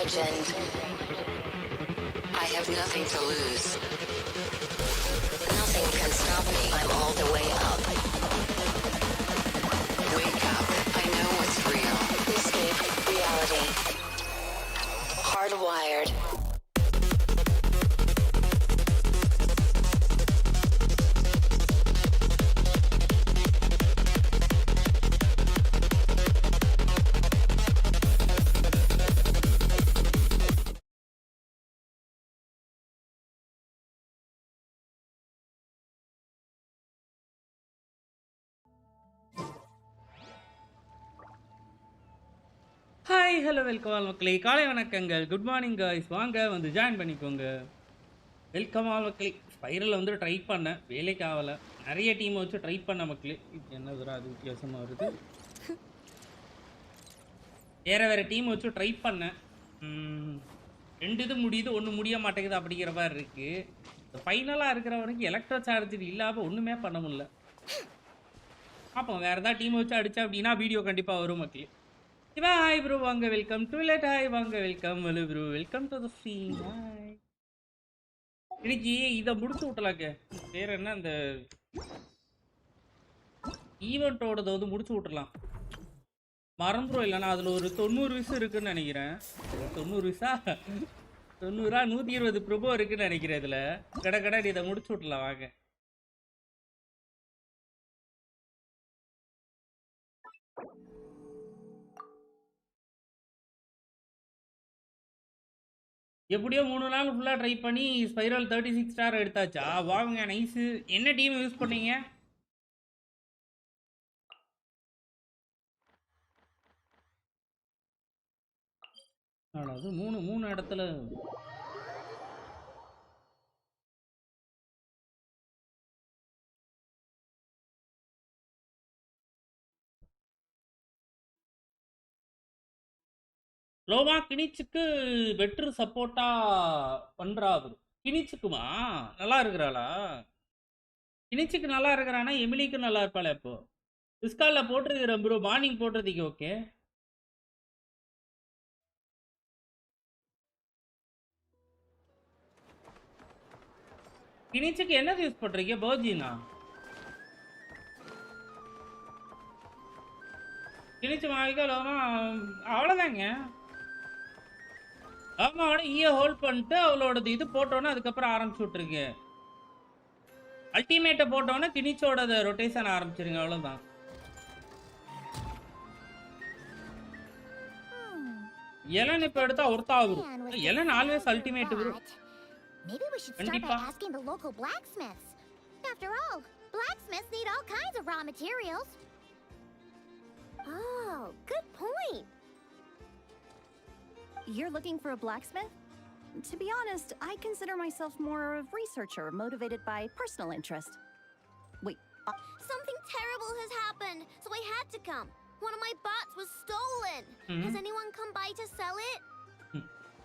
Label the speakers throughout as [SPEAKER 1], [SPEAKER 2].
[SPEAKER 1] legend. I have nothing to lose. Nothing can stop me. I'm all the way up. Wake up. I know what's real. Escape reality. Hardwired.
[SPEAKER 2] Hi hello welcome all மக்களே, காலை வணக்கங்கள், good morning guys. வாங்க வந்து join பண்ணிக்கோங்க. Welcome all மக்களே. ஸ்பைரலில் வந்து try பண்ணேன், வேலைக்கு ஆகலை. நிறைய டீமை வச்சு ட்ரை பண்ண மக்களே. இது என்ன தூரம் அது வித்தியாசமாக வருது. வேறு டீமை வச்சு ட்ரை பண்ணேன். 2 இது முடியுது, 1 முடிய மாட்டேங்குது அப்படிங்கிற மாதிரி இருக்குது. இந்த ஃபைனலாக இருக்கிற வரைக்கும் எலக்ட்ரோ சார்ஜர் இல்லாமல் ஒன்றுமே பண்ண முடியல. பார்ப்போம், வேறு ஏதாவது டீமை வச்சு அடித்தா அப்படின்னா வீடியோ கண்டிப்பாக வரும் மக்களே. ஹாய் ப்ரோ, வாங்க வெல்கம் டு லெட். ஹாய் வாங்க welcome. Hello bro, welcome to the stream. Hi. இன்னைக்கு இதை முடிச்சு விட்டலாங்க. வேற என்ன, அந்த ஈவெண்ட்டோடதை வந்து முடிச்சு விட்டுலாம். மறந்துடும் இல்லைன்னா அதில் ஒரு 90 விஷயம் இருக்குன்னு நினைக்கிறேன். 90 விஷா 90 120 ப்ரோபோ இருக்குன்னு நினைக்கிறேன். இதில் கடை இதை முடிச்சு விட்டலாம் வாங்க. எப்படியோ 3 நாள் ஃபுல்லாக ட்ரை பண்ணி ஸ்பைரல் 36 ஸ்டார் எடுத்தாச்சா? வாங்க நைஸு. என்ன டீம் யூஸ் பண்ணீங்க? அதாவது 3 இடத்துல லோமா கிணிச்சுக்கு பெட்ரு சப்போர்ட்டா பண்றா. கிணிச்சுக்குமா நல்லா இருக்கிறாளா? கிணிச்சுக்கு நல்லா இருக்கிறானா எமிலிக்கு நல்லா இருப்பாளே. இப்போ டிஸ்கால்ல போட்டிருக்கிறேன் ப்ரோ, மார்னிங் போட்டிருந்தீங்க. ஓகே, கிணிச்சுக்கு என்னது யூஸ் பண்றீங்க? பர்ஜினா கிணிச்சு மாவிக்கா லோமா அவ்வளோதாங்க. ஆமாவோட ஈயை ஹோல்ட் பண்ணிட்டு அவளோடது இது போட்டோன்னே அதுக்கப்புறம் ஆரம்பிச்சு விட்ருங்க. அல்டிமேட்டை போட்டோன்னே கிணிச்சோட ரொட்டேஷன் ஆரம்பிச்சிருங்க, அவ்வளோதான். எலன் இப்போ எடுத்தா ஒருத்தா வரும். எலன் ஆல்வேஸ் அல்டிமேட் வரும். கண்டிப்பா.
[SPEAKER 3] Oh, good point. You're looking for a blacksmith? To be honest, I consider myself more of a researcher motivated by personal interest. Wait.
[SPEAKER 4] Something terrible has happened, so I had to come. One of my bots was stolen. Has anyone come by to sell it?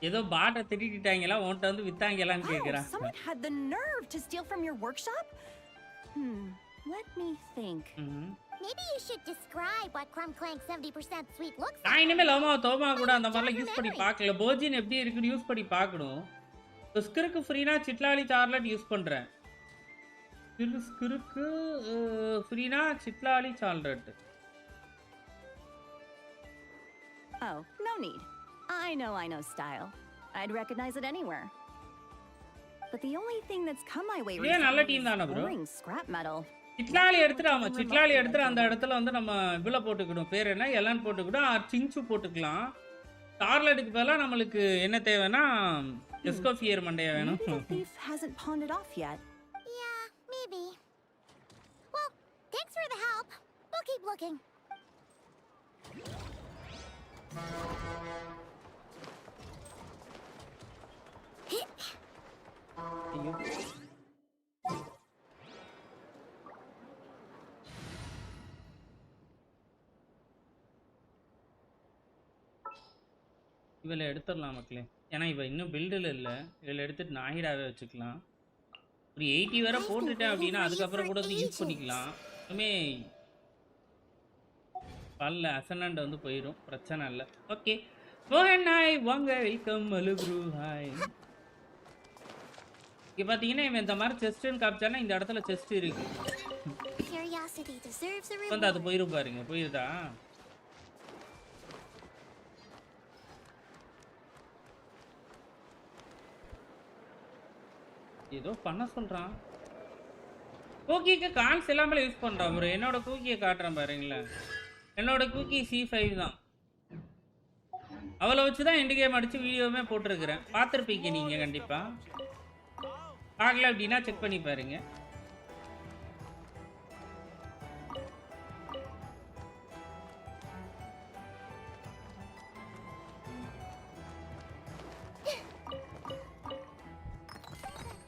[SPEAKER 2] ஏதோ பாட்டை திருடிட்டாங்களா, உன்கிட்ட வந்து வித்தாங்களான்னு கேக்குறான்.
[SPEAKER 3] Someone had the nerve to steal from your workshop? Let me think.
[SPEAKER 4] Maybe you should describe what Crumb Clank 70% sweet looks like.
[SPEAKER 2] நான் இனிமே Loma தோமா கூட அந்த மாதிரிலாம் யூஸ் பண்ணி பார்க்கல. பர்ஜின் எப்படி இருக்குன்னு யூஸ் பண்ணி பார்க்கணும். ஸ்கிருக்கு ஃப்ரீனா சிட்லாலி சார்லட் யூஸ் பண்றேன். ஸ்கிருக்கு ஃப்ரீனா சிட்லாலி சார்லட்.
[SPEAKER 3] Oh, no need. I know style. I'd recognize it anywhere. But the only thing that's come my way recently is boring scrap metal.
[SPEAKER 2] சிட்லாலி எடுத்துட்டு சிட்லாலி எடுத்துட்டு அந்த இடத்துல வந்து நம்ம இவ்வளோ போட்டுக்கணும். பேர் என்ன, எல்லாம் போட்டுக்கிட்டோம். சிங்சு போட்டுக்கலாம். சார்லட்டுக்கு பதிலாக நம்மளுக்கு என்ன தேவைன்னா எஸ்கோஃபியர் மண்டையா வேணும்.
[SPEAKER 3] Hasn't pawned it off yet.
[SPEAKER 4] Yeah, maybe. Well, thanks for the help. We'll keep looking.
[SPEAKER 2] இவளை எடுத்துடலாம் மக்களே, ஏன்னா இவ இன்னும் பில்டில் இல்லை. இவளை எடுத்துட்டு நாஹிடாவே வச்சுக்கலாம். ஒரு 80 வேற போட்டுட்டேன் அப்படின்னா அதுக்கப்புறம் கூட வந்து யூஸ் பண்ணிக்கலாம். இன்னுமே பல்ல அசனண்ட் வந்து போயிடும், பிரச்சனை இல்லை. ஓகே மோகன் ஹாய் வாங்க வெல்கம் மலு ப்ரோ ஹாய். இங்க பாத்தீங்கன்னா இவன் இந்த மாதிரி செஸ்ட்னு காமிச்சானா இந்த இடத்துல செஸ்ட் இருக்கு.
[SPEAKER 4] Curiosity deserves a
[SPEAKER 2] வந்து அது
[SPEAKER 4] reward.
[SPEAKER 2] போயிரும் பாருங்க. போயிருதா? ஏதோ பண்ண சொல்றான். கூக்கிக்கு கான்ஸ் இல்லாமல யூஸ் பண்றான் ப்ரோ. என்னோட கூக்கியை காட்டுறேன் பாருங்களேன். என்னோட கூக்கி C5 தான். அவளை வச்சு தான் எண்டு கேம் அடிச்சு வீடியோவுமே போட்டிருக்கிறேன். பார்த்துருப்பீங்க நீங்க கண்டிப்பா. பார்க்கல அப்படின்னா செக் பண்ணி பாருங்க.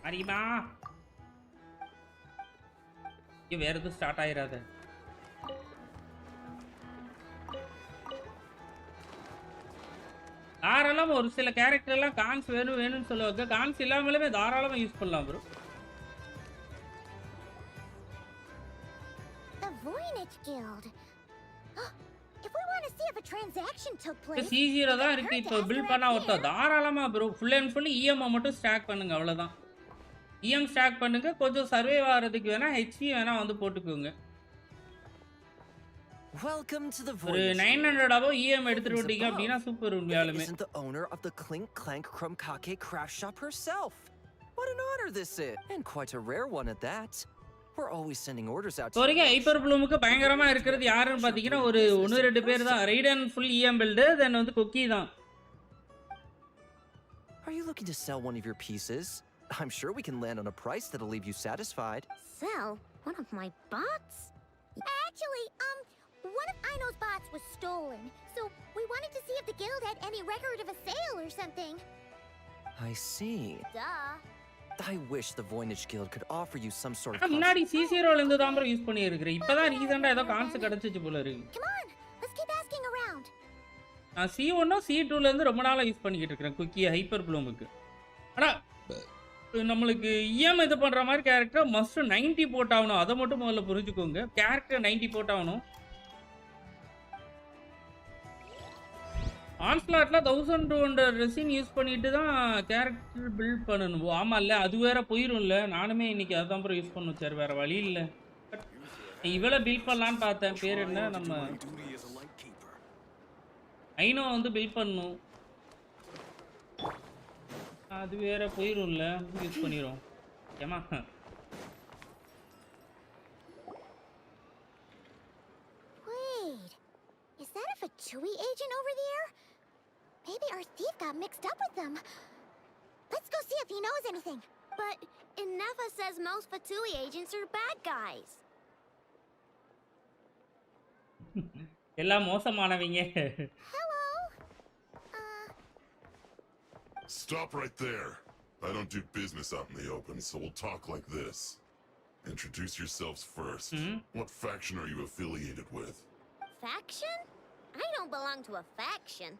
[SPEAKER 2] அரிமா வேற எதுவும் ஸ்டார்ட் ஆயிராது. தாராளமா ஒரு சில கேரக்டர் எல்லாம் கான்ஸ் வேணும்னு சொல்லுவாங்க. கான்ஸ் இல்லாமலே தாராளமா யூஸ் பண்ணலாம் bro.
[SPEAKER 4] The Voynich Guild. If we want to see if a transaction took place.
[SPEAKER 2] C0 தான் இருக்கு. இப்போ பில்ட் பண்ணா ஒருத்த தாராளமா bro full and full EM மட்டும் ஸ்டாக் பண்ணுங்க அவ்வளவுதான். EM ஸ்டாக் பண்ணுங்க. கொஞ்சம் சர்வைவ் ஆகிறதுக்கு வேணா HP வேணா வந்து போட்டுக்கோங்க.
[SPEAKER 5] Welcome to the
[SPEAKER 2] ஒரு 900 above EM எடுத்துட்டு வந்தீங்க அப்படினா சூப்பர் உண்மையாலுமே.
[SPEAKER 5] Isn't the owner of the Clink Clank Krumkake craft shop herself? What an honor this is, and quite a rare one at that. We're always sending orders out.
[SPEAKER 2] ஒருங்க hyper ப்ளூமுக்கு பயங்கரமா இருக்கிறது யாருன்னு பாத்தீங்கன்னா ஒரு 1-2 பேர் தான். Raiden full EM build, then வந்து குக்கி தான்.
[SPEAKER 5] Are you looking to sell one of your pieces? I'm sure we can land on a price that'll leave you satisfied.
[SPEAKER 4] Sell one of my bots? Actually, one of Ino's bots was stolen, so we wanted to see if the guild had any record of a sale or something.
[SPEAKER 5] I see.
[SPEAKER 4] Duh.
[SPEAKER 5] I wish the Voynich Guild could offer you some sort of.
[SPEAKER 2] முன்னாடி C0 ல இருந்து தான் bro use பண்ணி இருக்கேன். இப்போதான் ரீசன்ட்டா ஏதோ concept கிடைச்சிச்சு போல இருக்கு.
[SPEAKER 4] Come on, let's keep asking around.
[SPEAKER 2] நான் C1 C2 ல இருந்து ரொம்ப நாளா யூஸ் பண்ணிக்கிட்டு இருக்கேன் குக்கி ஹைப்பர் ப்ளூமுக்கு. ஆனா நம்மளுக்கு EM இது பண்ற மாதிரி கேரக்டர் மஸ்ட் 90 போட்டாகணும். அதை மட்டும் முதல்ல புரிஞ்சுக்கோங்க. கேரக்டர் 90 போட்டாகணும். ஆன்ஸ்லாட்ல 1200 ரெசின் யூஸ் பண்ணிட்டு தான் கேரக்டர் பில்ட் பண்ணணும். ஆமா இல்ல அது வேற போயிரும்ல. நானுமே இன்னைக்கு அதான் ப்ரோ யூஸ் பண்ண வச்சார். வேற வழி இல்ல. இவள பில்ட் பண்ணலான்னு பார்த்தேன். பேர் என்ன நம்ம ஐனோ வந்து பில்ட் பண்ணணும். அது வேற போயிரும்ல. யூஸ் பண்ணிரோம். ஏமா
[SPEAKER 4] Wait, is that a Fatui agent over there? Maybe our thief got mixed up with them. Let's go see if he knows anything. But Inefa says most Fatui agents are bad guys.
[SPEAKER 2] எல்லாம் மோசமானவங்க.
[SPEAKER 4] Hello.
[SPEAKER 6] Stop right there. I don't do business out in the open, so we'll talk like this. Introduce yourselves first. What faction are you affiliated with?
[SPEAKER 4] Faction? I don't belong to a faction.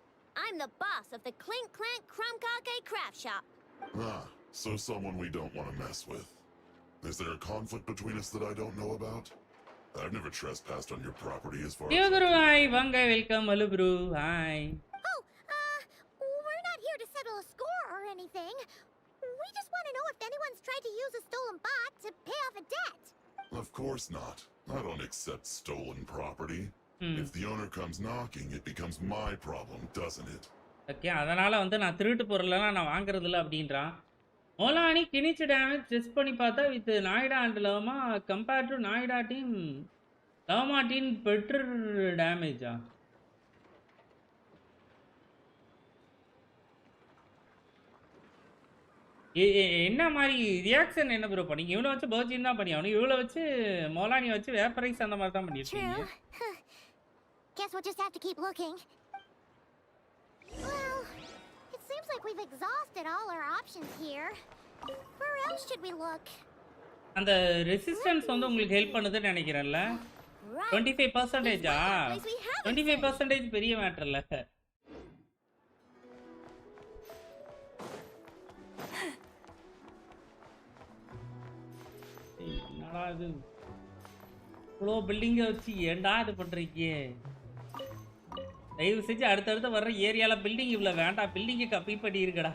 [SPEAKER 4] I'm the boss of the Clink Clank Krumkake craft shop.
[SPEAKER 6] Ah, so someone we don't want to mess with. Is there a conflict between us that I don't know about? I've never trespassed on your property as far as...
[SPEAKER 2] Guru, hi. Vanga, welcome. Hello, bro. Hi.
[SPEAKER 4] Oh, we're not here to settle a score or anything. We just want to know if anyone's tried to use a stolen bot to pay off a debt.
[SPEAKER 6] Of course not. I don't accept stolen property. If the owner comes knocking, it becomes my problem, doesn't it?
[SPEAKER 2] Okay, அதனால வந்து நான் திருட்டு பொருளெல்லாம் நான் வாங்குறது இல்ல அப்படின்றான். மோலானி கினிச் damage test பண்ணி பார்த்தா with Nahida and Lauma compared to Nahida team Lauma team better டேமேஜா? என்ன மாதிரி ரியாக்ஷன் என்ன ப்ரோ பண்ணீங்க? இவனை வச்சு பர்ஜின் தான் பண்ணி ஆகணும். இவளை வச்சு மோலானி வச்சு வேப்பரைஸ் அந்த மாதிரி தான் பண்ணிருக்கீங்க.
[SPEAKER 4] Guess we'll just have to keep looking. Well, it seems like we've exhausted all our options here. Where else should we look?
[SPEAKER 2] அந்த ரெசிஸ்டன்ஸ் வந்து உங்களுக்கு ஹெல்ப் பண்ணுதுன்னு நினைக்கிறேன்ல. 25%ஆ? 25% பெரிய மேட்டர் இல்ல. என்னடா இது? இவ்வளோ பில்டிங்கை வச்சு ஏன்டா இது பண்றீங்க? தயவு செஞ்சு அடுத்தடுத்து வர்ற ஏரியால பில்டிங் இவ்வளோ வேண்டாம், பில்டிங்கை கப்பி பண்ணி இருக்கடா.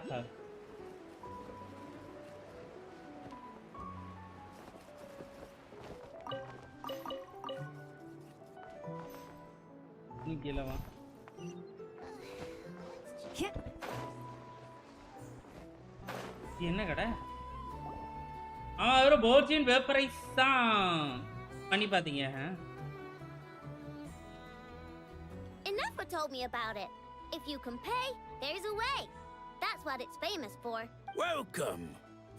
[SPEAKER 2] கீழே வா. என்ன கடை? அவரு போர்ஜின் வேப்பரைஸ் தான் பண்ணி பாத்தீங்க.
[SPEAKER 4] Enough told me about it. If you can pay, there's a way. That's what it's famous for.
[SPEAKER 7] Welcome.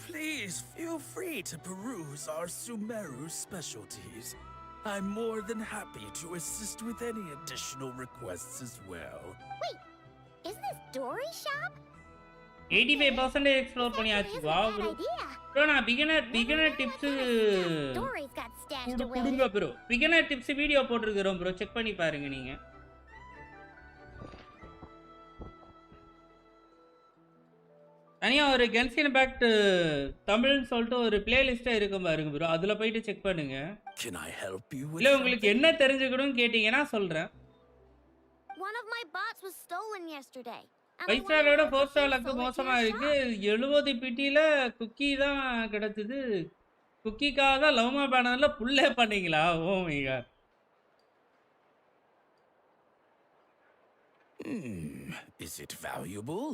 [SPEAKER 7] Please feel free to peruse our Sumeru specialties. I'm more than happy to assist with any additional requests as well.
[SPEAKER 4] Wait, isn't this Dori's shop?
[SPEAKER 2] 85% explore பண்ணியாச்சு. Wow bro. Bro நான் beginner tips
[SPEAKER 4] Dori's got stashed away.
[SPEAKER 2] கொடுங்க bro. Beginner tips video போட்டுருக்கோம் bro, check பண்ணி பாருங்க நீங்க. தனியா ஒரு Genshin fact தமிழ்னு சொல்லிட்டு ஒரு பிளேலிஸ்டே இருக்கும் பாருங்க ப்ரோ, அதுல போயிட்டு செக் பண்ணுங்க.
[SPEAKER 7] Can I help you with
[SPEAKER 2] இல்ல உங்களுக்கு என்ன தெரிஞ்சுக்கணும்னு கேட்டீங்கன்னா சொல்றேன்.
[SPEAKER 4] One of my bots was stolen yesterday.
[SPEAKER 2] 5 ஸ்டாரோட 4 star luck மோசமா இருக்கு. 70 பிடில குக்கி தான் கிடைச்சது. குக்கிக்காக லவ்மா பேனர்ல புல்லே பண்ணீங்களா? Oh my God.
[SPEAKER 7] Is it valuable?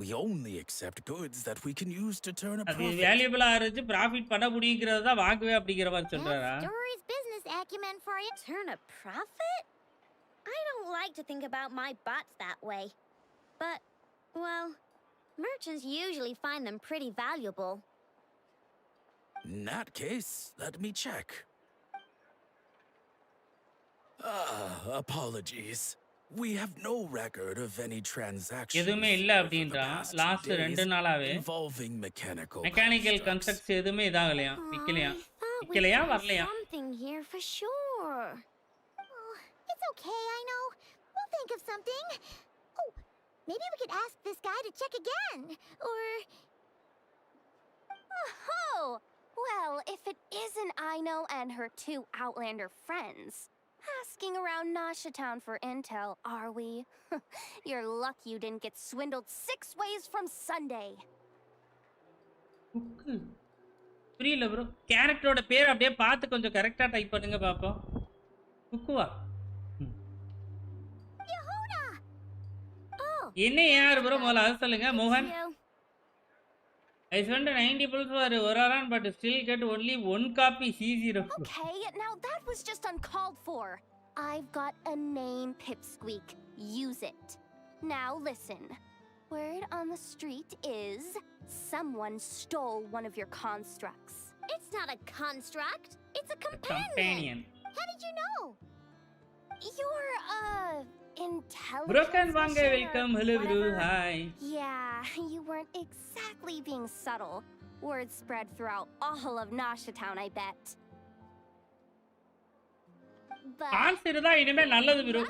[SPEAKER 7] We only accept goods that we can use to turn a
[SPEAKER 2] அது
[SPEAKER 7] profit.
[SPEAKER 2] வேல்யூபிளா இருந்துச்சு, ப்ராஃபிட் பண்ண முடியுங்கிறத தான் வாங்குவே அப்படிங்கிற மாதிரி சொல்றாரா?
[SPEAKER 4] That's Dori's business acumen for you. Turn a profit? I don't like to think about my bots that way. But, well, merchants usually find them pretty valuable.
[SPEAKER 7] In that case, let me check. Apologies. We have no record of any transactions
[SPEAKER 2] எதுமே இல்ல அப்படின்றான். Last 2 நாளாவே
[SPEAKER 7] involving mechanical
[SPEAKER 2] constructs எதுமே இதாகலையா, விக்கலையா வரலையா?
[SPEAKER 4] Something here for sure. Oh, it's okay, I know. We'll think of something. Oh, maybe we could ask this guy to check again. Or
[SPEAKER 8] Oh, well, if it isn't Ino and her 2 Outlander friends. Asking around Nasha Town for intel, are we? You're lucky you didn't get swindled 6 ways from Sunday.
[SPEAKER 2] புரியல bro. கேரக்டரோட பேர் அப்படியே பார்த்து கொஞ்சம் கரெக்டா type பண்ணுங்க பாப்போம். குக்குவா?
[SPEAKER 4] Yehuda! Oh.
[SPEAKER 2] என்ன யார் ப்ரோ முதல்ல அது சொல்லுங்க. மோகன். I spent 90 pulls for Oraran, but still get only 1 copy C0.
[SPEAKER 8] Okay, now that was just uncalled for. I've got a name, Pipsqueak. Use it. Now listen. Word on the street is someone stole one of your constructs.
[SPEAKER 4] It's not a construct. It's a companion. How did you know?
[SPEAKER 8] You're intelligent.
[SPEAKER 2] Broken Vanga, welcome. Hello, bro. Hi.
[SPEAKER 8] Yeah, you weren't exactly being subtle. Word spread throughout all of Nasha Town, I bet. But
[SPEAKER 2] answer தான் இனிமே நல்லது bro.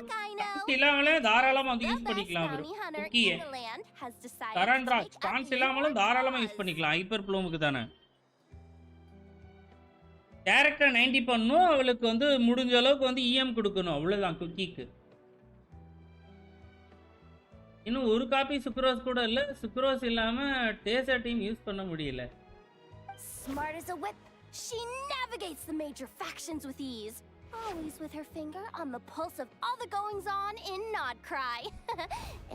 [SPEAKER 2] இல்லாமலே தாராளமா வந்து use பண்ணிக்கலாம் bro. குக்கியே சரண்ரா sponge இல்லாமலும் தாராளமா use பண்ணிக்கலாம். ஹைப்பர் ப்ளூமுக்கு தானே. டைரக்டா 90 பண்ணனும். அவளுக்கு வந்து முடிஞ்ச அளவுக்கு வந்து EM கொடுக்கணும். அவ்வளவுதான் குக்கிக்கு. இன்னும் ஒரு காப்பி சுக்ரோஸ் கூட இல்ல. சுக்ரோஸ் இல்லாம டேசர் டீம் யூஸ் பண்ண முடியல.
[SPEAKER 8] Smart as a whip, she navigates the major factions with ease. Always with her finger on the pulse of all the goings-on in Nodcry.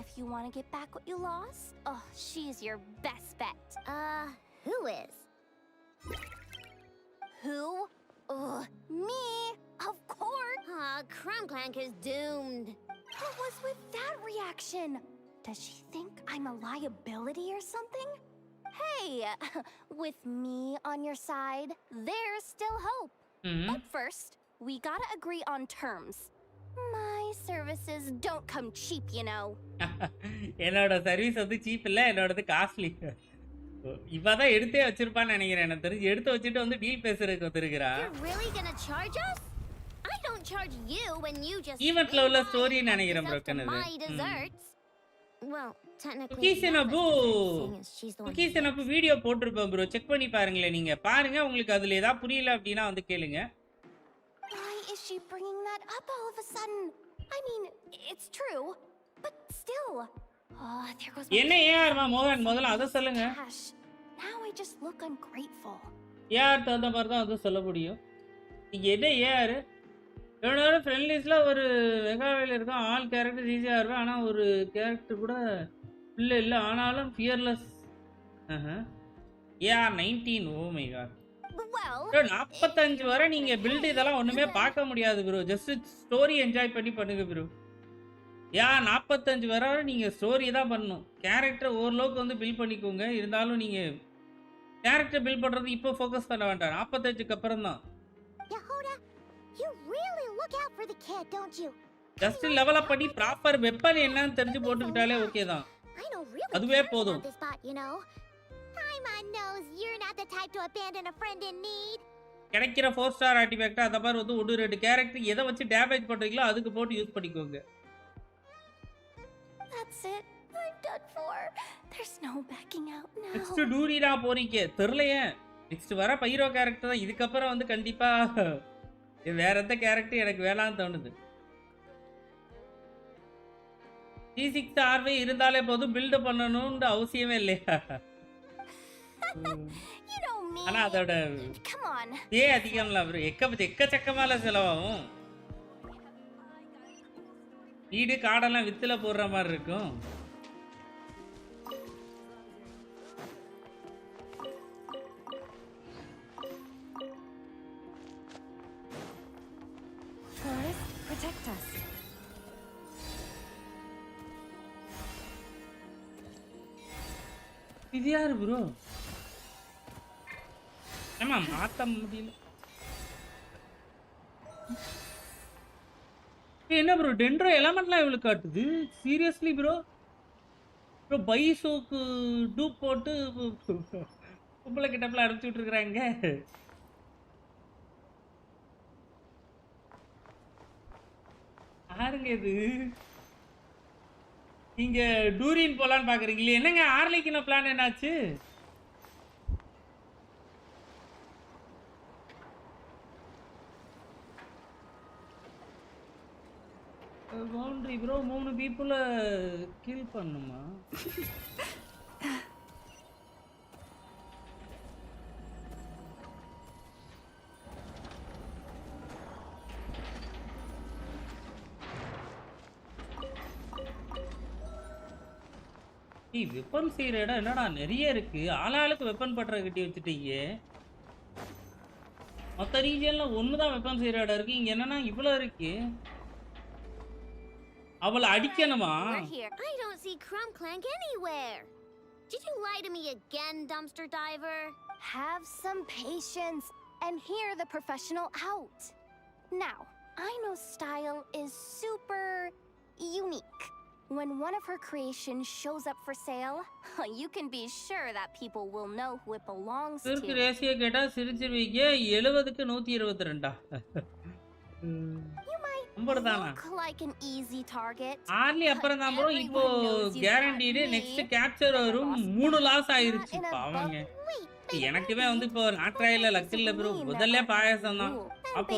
[SPEAKER 8] If you want to get back what you lost, oh, she's your best bet.
[SPEAKER 4] Who is?
[SPEAKER 8] Who? Me, of course.
[SPEAKER 4] Crumb Clank is doomed.
[SPEAKER 8] What was with that reaction? Does she think I'm a liability or something? Hey, with me on your side, there's still hope. But first, we gotta agree on terms. My services don't come cheap, you know.
[SPEAKER 2] என்னோட service வந்து cheap இல்ல, என்னோடது costly. இவதான் எடுத்தே வச்சிருப்பான்னு நினைக்கிறேன். எனக்கு தெரிஞ்சு எடுத்து வச்சுட்டு வந்து டீல் பேசுறதுக்கு வந்திருக்கிறா.
[SPEAKER 4] You're really gonna charge us? I don't charge you when you just
[SPEAKER 2] ஈவென்ட்ல உள்ள ஸ்டோரி நினைக்கிறேன் ப்ரோ கனது.
[SPEAKER 4] Well, technically
[SPEAKER 2] குக்கீஸ் எனக்கு வீடியோ போட்டுருப்பேன் ப்ரோ, செக் பண்ணி பாருங்களே. நீங்க பாருங்க, உங்களுக்கு அதுல ஏதாவது புரியல அப்படின்னா வந்து கேளுங்க.
[SPEAKER 8] Why is she bringing that up all of a sudden? I mean, it's true, but still. There goes
[SPEAKER 2] என்ன ஏஆர்மா மோகன் முதல்ல அத சொல்லுங்க.
[SPEAKER 8] Gosh, now I just look ungrateful.
[SPEAKER 2] AR தகுந்த மாதிரி தான் அது சொல்ல முடியும். நீங்க என்ன ஏஆர்? என்னோட ஃப்ரெண்ட் லிஸ்ட்ல ஒரு வெகாவேல இருக்கான். ஆல் கேரக்டர் ஈஸியா இருக்கும். ஆனா ஒரு கேரக்டர் கூட இல்ல ஆனாலும் fearless. AR 19 oh my God.
[SPEAKER 8] Well,
[SPEAKER 2] 45 வரை நீங்க பில்ட் இதெல்லாம் ஒண்ணுமே பார்க்க முடியாது ப்ரோ. ஜஸ்ட் ஸ்டோரி என்ஜாய் பண்ணி பண்ணுங்க ப்ரோ. 45 வரை நீங்க ஸ்டோரி தான் பண்ணணும். கேரக்டர் ஓரளவுக்கு வந்து பில்ட் பண்ணிக்கோங்க. இருந்தாலும் நீங்க கேரக்டர் பில்ட் பண்றது இப்போ ஃபோக்கஸ் பண்ண வேண்டாம். 45க்கு அப்புறம் தான்.
[SPEAKER 4] Yahoda, you really look out for the kid, don't you?
[SPEAKER 2] Just level up பண்ணி ப்ராப்பர் வெப்பன் என்னன்னு தெரிஞ்சு போட்டுக்கிட்டாலே ஓகே தான்.
[SPEAKER 4] I know really
[SPEAKER 2] அதுவே
[SPEAKER 4] cares
[SPEAKER 2] போதும்.
[SPEAKER 4] about this bot, you know. Paimon knows you're not the type to abandon a friend in need.
[SPEAKER 2] கிடைக்கிற 4 star artifact அந்த மாதிரி வந்து ஒரு ரெண்டு கேரக்டர் எதை வச்சு டேமேஜ் பண்றீங்களோ அதுக்கு போட்டு யூஸ் பண்ணிக்கோங்க.
[SPEAKER 8] that's it. I'm done for. There's no backing out now.
[SPEAKER 2] Next டூரிடா போறீங்க தெரியலையே. நெக்ஸ்ட் வர பைரோ கேரக்டர் தான். இதுக்கப்புறம் வந்து கண்டிப்பா வேற எந்த கேரக்டர் எனக்கு வேணாம்னு தோணுது. G6 ஆர்வே இருந்தாலே போதும் பில்ட் பண்ணணும்னு அவசியமே இல்லையா?
[SPEAKER 8] You know me.
[SPEAKER 2] ஆனா அதோட
[SPEAKER 8] Come on.
[SPEAKER 2] அதிகம்ல ப்ரோ. எக்கச்சக்கமால செலவாகும். வீடு காடெல்லாம் வித்துல போடுற மாதிரி இருக்கும்.
[SPEAKER 3] Forest, protect us.
[SPEAKER 2] இது யாரு ப்ரோ? ஏமா மாத்த முடியல. என்ன ப்ரோ டென்ட்ரோ எலமெண்ட்லாம் இவ்வளவு காட்டுது? Seriously bro? ப்ரோ பைசோக்கு டூப் போட்டு கும்பல கிட்டப்ல அடிச்சு விட்டுருக்காங்க. யாருங்க இது? நீங்க டூரின் போலான்னு பாக்குறீங்களே. என்னங்க ஆர்லிக்கின பிளான் என்னாச்சு? பவுண்டரி ப்ரோ 3 பீப்புள கில் பண்ணுமா? வெப்பன் செய்யற இடம் என்னடா நிறைய இருக்கு. ஆளாளுக்கு வெப்பன் பற்ற கட்டி வச்சுட்டீங்க. மொத்த ரீஜன்ல ஒண்ணுதான் வெப்பன் செய்யற இடம் இருக்கு. இங்க என்னன்னா இவ்வளவு இருக்கு. அவளை அடிக்கணுமா?
[SPEAKER 4] We're here. I don't see Crumb Clank anywhere. Did you lie to me again, dumpster diver?
[SPEAKER 8] Have some patience and hear the professional out. Now, I know style is super unique. When one of her creations shows up for sale, you can be sure that people will know who it belongs to.
[SPEAKER 2] சிறுக்கு ரேசிய கேட்டா சிரிச்சிருவீங்க. 70க்கு 122.
[SPEAKER 8] You might look like an easy target.
[SPEAKER 2] ஆர்லி அப்புறம் தான் bro இப்போ guaranteed next capture வரும். 3 loss ஆயிருச்சு பாவங்க. எனக்குமே வந்து இப்போ நாட்ராயில லக் இல்ல ப்ரோ. முதல்ல பாயாசம் தான். அப்போ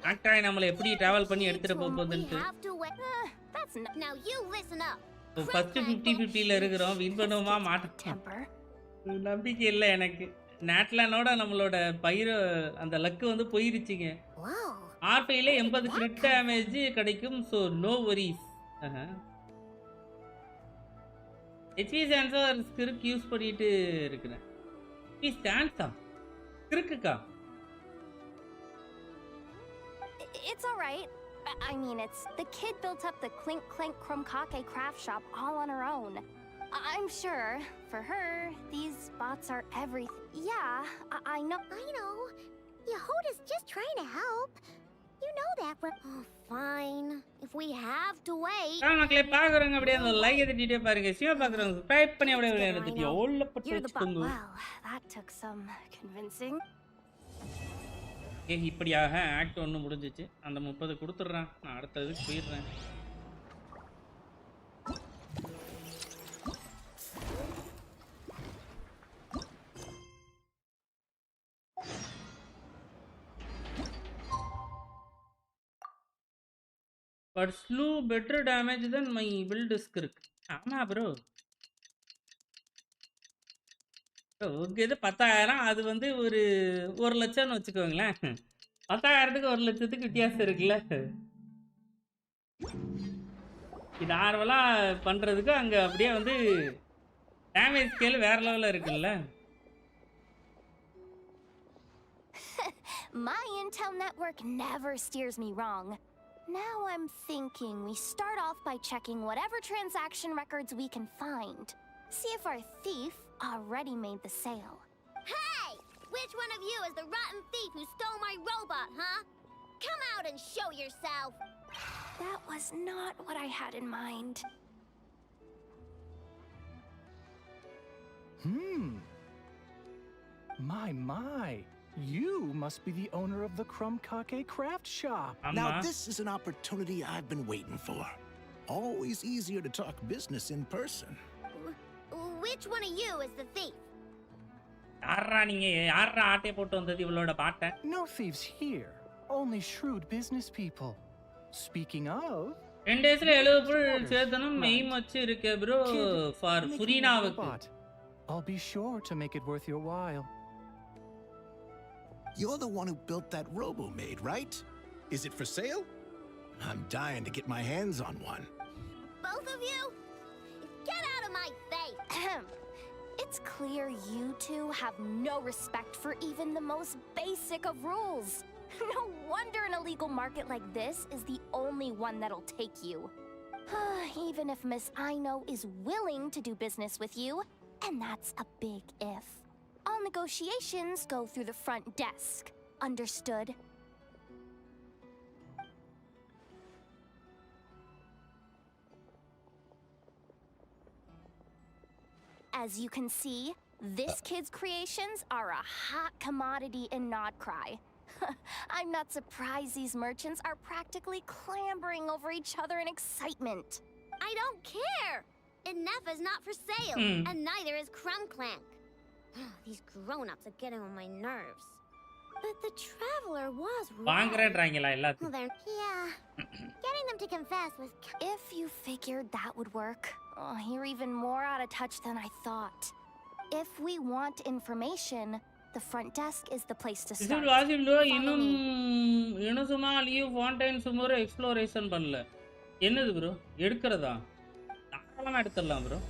[SPEAKER 2] நாட்ராய் நம்மள எப்படி டிராவல் பண்ணி எடுத்துட்டு போகுதுன்னு.
[SPEAKER 4] Now you listen up.
[SPEAKER 2] First 50-50ல இருக்கிறோம். வின் பண்ணுவோமா மாட்டோம் நம்பிக்கை இல்ல எனக்கு. நாட்லானோட நம்மளோட பைரோ அந்த லக் வந்து போயிருச்சுங்க. R5ல 80 கிரிட் டேமேஜ் கிடைக்கும். So no worries. HP சென்சார் ஸ்கிரிக் யூஸ் பண்ணிட்டு இருக்கேன். HP ஸ்டாண்ட்ஸா ஸ்கிரிக்குக்கா?
[SPEAKER 8] It's all right. I mean, it's the kid built up the Clink Clank Krumkake craft shop all on her own. I'm sure for her, these bots are everything. Yeah, I know.
[SPEAKER 4] I know. Yehuda's just trying to help. You know that. Oh, fine. If we have to wait.
[SPEAKER 2] மக்களே பாக்குறவங்க அப்படியே அந்த like தட்டிட்டே பாருங்க. சிவா பாக்குறவங்க subscribe பண்ணி அப்படியே விளையாடுங்க. ஓல்ல பட்டு வச்சுக்கோங்க.
[SPEAKER 8] Wow, that took some convincing.
[SPEAKER 2] இப்படியாக ஆக்ட் 1 முடிஞ்சிச்சு. அந்த 30 கொடுத்துட்றேன். நான் அடுத்ததுக்கு போயிடுறேன். but slew better damage than my build script. ஆமா ப்ரோ. ஓகே இது 10,000 அது வந்து ஒரு 1 லட்சம்னு வச்சுக்கோங்களேன். 10,000க்கு 1 லட்சத்துக்கு வித்தியாசம் இருக்குல்ல. இது நார்மலா பண்றதுக்கு அங்க அப்படியே வந்து டேமேஜ் ஸ்கேல் வேற லெவல்ல இருக்குல்ல.
[SPEAKER 8] My intel network never steers me wrong. Now I'm thinking we start off by checking whatever transaction records we can find. See if our thief already made the sale.
[SPEAKER 4] Hey! Which one of you is the rotten thief who stole my robot, huh? Come out and show yourself!
[SPEAKER 8] That was not what I had in mind.
[SPEAKER 9] My. You must be the owner of the Krumkake craft shop.
[SPEAKER 10] Now this is an opportunity I've been waiting for. Always easier to talk business in person.
[SPEAKER 4] Which one of you is the thief?
[SPEAKER 2] யாரா நீங்க யாரா ஆட்டை போட்டு வந்தது இவளோட பாட்ட?
[SPEAKER 9] No thieves here. Only shrewd business people. Speaking of,
[SPEAKER 2] 10 daysல 70 புல் சேதனம் main வச்சு இருக்கு bro for Furinaவுக்கு.
[SPEAKER 9] I'll be sure to make it worth your while.
[SPEAKER 10] You're the one who built that robo-maid, right? Is it for sale? I'm dying to get my hands on one.
[SPEAKER 4] Both of you? Get out of my face!
[SPEAKER 8] It's clear you two have no respect for even the most basic of rules. No wonder an illegal market like this is the only one that'll take you. Even if Miss Cyno is willing to do business with you, and that's a big if. All negotiations go through the front desk. Understood? As you can see, this kid's creations are a hot commodity in Nodcry. I'm not surprised these merchants are practically clambering over each other in excitement.
[SPEAKER 4] I don't care! Enough is not for sale, and neither is Krumklank. These grown-ups are getting on my nerves. But the traveler was
[SPEAKER 2] வாங்குறேன்றாங்களா எல்லாத்தையும்?
[SPEAKER 4] Well, yeah. Getting them to confess was...
[SPEAKER 8] If you figured that would work, you're even more out of touch than I thought. If we want information, the front desk is the place to start.
[SPEAKER 2] இது வாசிப்ல இன்னும் சும்மா leave fountain சும்மா exploration பண்ணல. என்னது bro? எடுக்கறதா? தாராளமா எடுத்துடலாம் bro.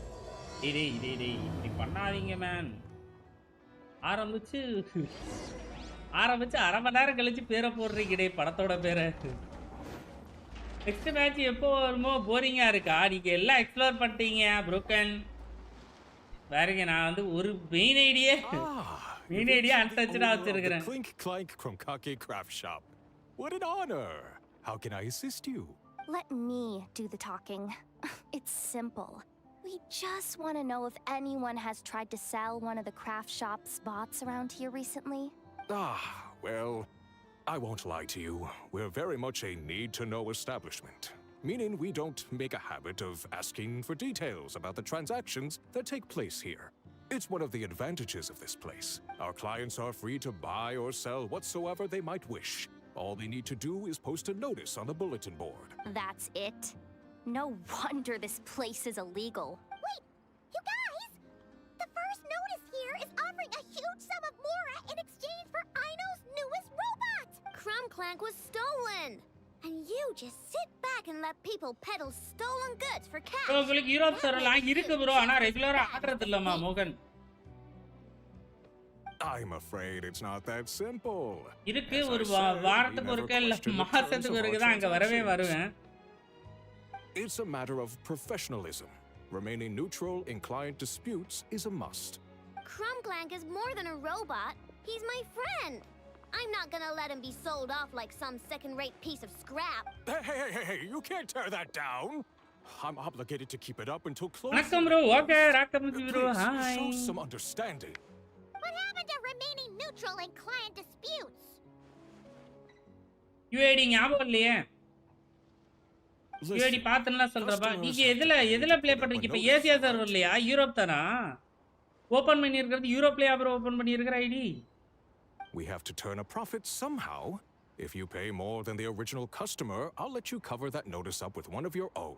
[SPEAKER 2] டேய் இப்படி பண்ணாதீங்க மேன். ஆரம்பிச்சு அரை மணி நேரம் கழிச்சு பேரை போடுறீங்கடே படத்தோட பேரை. நெக்ஸ்ட் மேட்ச் எப்போ வருமோ போரிங்கா இருக்கா? நீங்க எல்லாம் எக்ஸ்ப்ளோர் பண்ணிட்டீங்க புரோக்கன். பாருங்க நான் வந்து ஒரு மெயின் ஐடியா அன்டச்சடா வச்சிருக்கிறேன்.
[SPEAKER 11] Clink Clank Krumkake Craft Shop. What an honor. How can I assist you?
[SPEAKER 8] Let me do the talking. It's simple. We just want to know if anyone has tried to sell one of the craft shop's bots around here recently.
[SPEAKER 11] Well, I won't lie to you. We're very much a need-to-know establishment, meaning we don't make a habit of asking for details about the transactions that take place here. It's one of the advantages of this place. Our clients are free to buy or sell whatsoever they might wish. All they need to do is post a notice on the bulletin board.
[SPEAKER 8] That's it? No wonder this place is illegal.
[SPEAKER 4] Wait! You guys! The first notice here is offering a huge sum of Mora in exchange for Ino's newest robot! Krumklank was stolen! And you just sit back and let people peddle stolen goods for cash.
[SPEAKER 2] உங்களுக்கு Europe சர்வர்லாம் இருக்கு bro. ஆனா ரெகுலரா ஆடுறது இல்லமா மோகன்.
[SPEAKER 11] I'm afraid it's not that simple.
[SPEAKER 2] இருக்கு ஒரு வாரத்துக்கு ஒருக்க இல்ல மாசத்துக்கு ஒருக்க தான் அங்க வரவே வருவேன்.
[SPEAKER 11] It's a matter of professionalism. Remaining neutral in client disputes is a must.
[SPEAKER 4] Krumklank is more than a robot. He's my friend. I'm not gonna let him be sold off like some second-rate piece of scrap.
[SPEAKER 11] Hey, you can't tear that down. I'm obligated to keep it up until closing.
[SPEAKER 2] வணக்கம் bro. Okay ராக்கம் bro. Hi.
[SPEAKER 11] Show some understanding.
[SPEAKER 4] What happened to remaining neutral in client disputes?
[SPEAKER 2] UAD ஞாபகம் இல்லையே. UAD பார்த்தேன்னா சொல்றப்பா. நீங்க எதுல play பண்றீங்க? இப்ப Asia சர்வர்லையா? Europe தானா? ஓபன் பண்ணி இருக்கிறது யூரோப்லயா ப்ரோ ஓபன் பண்ணி இருக்கிற ID?
[SPEAKER 11] We have to turn a profit somehow. If you pay more than the original customer, I'll let you cover that notice up with one of your own.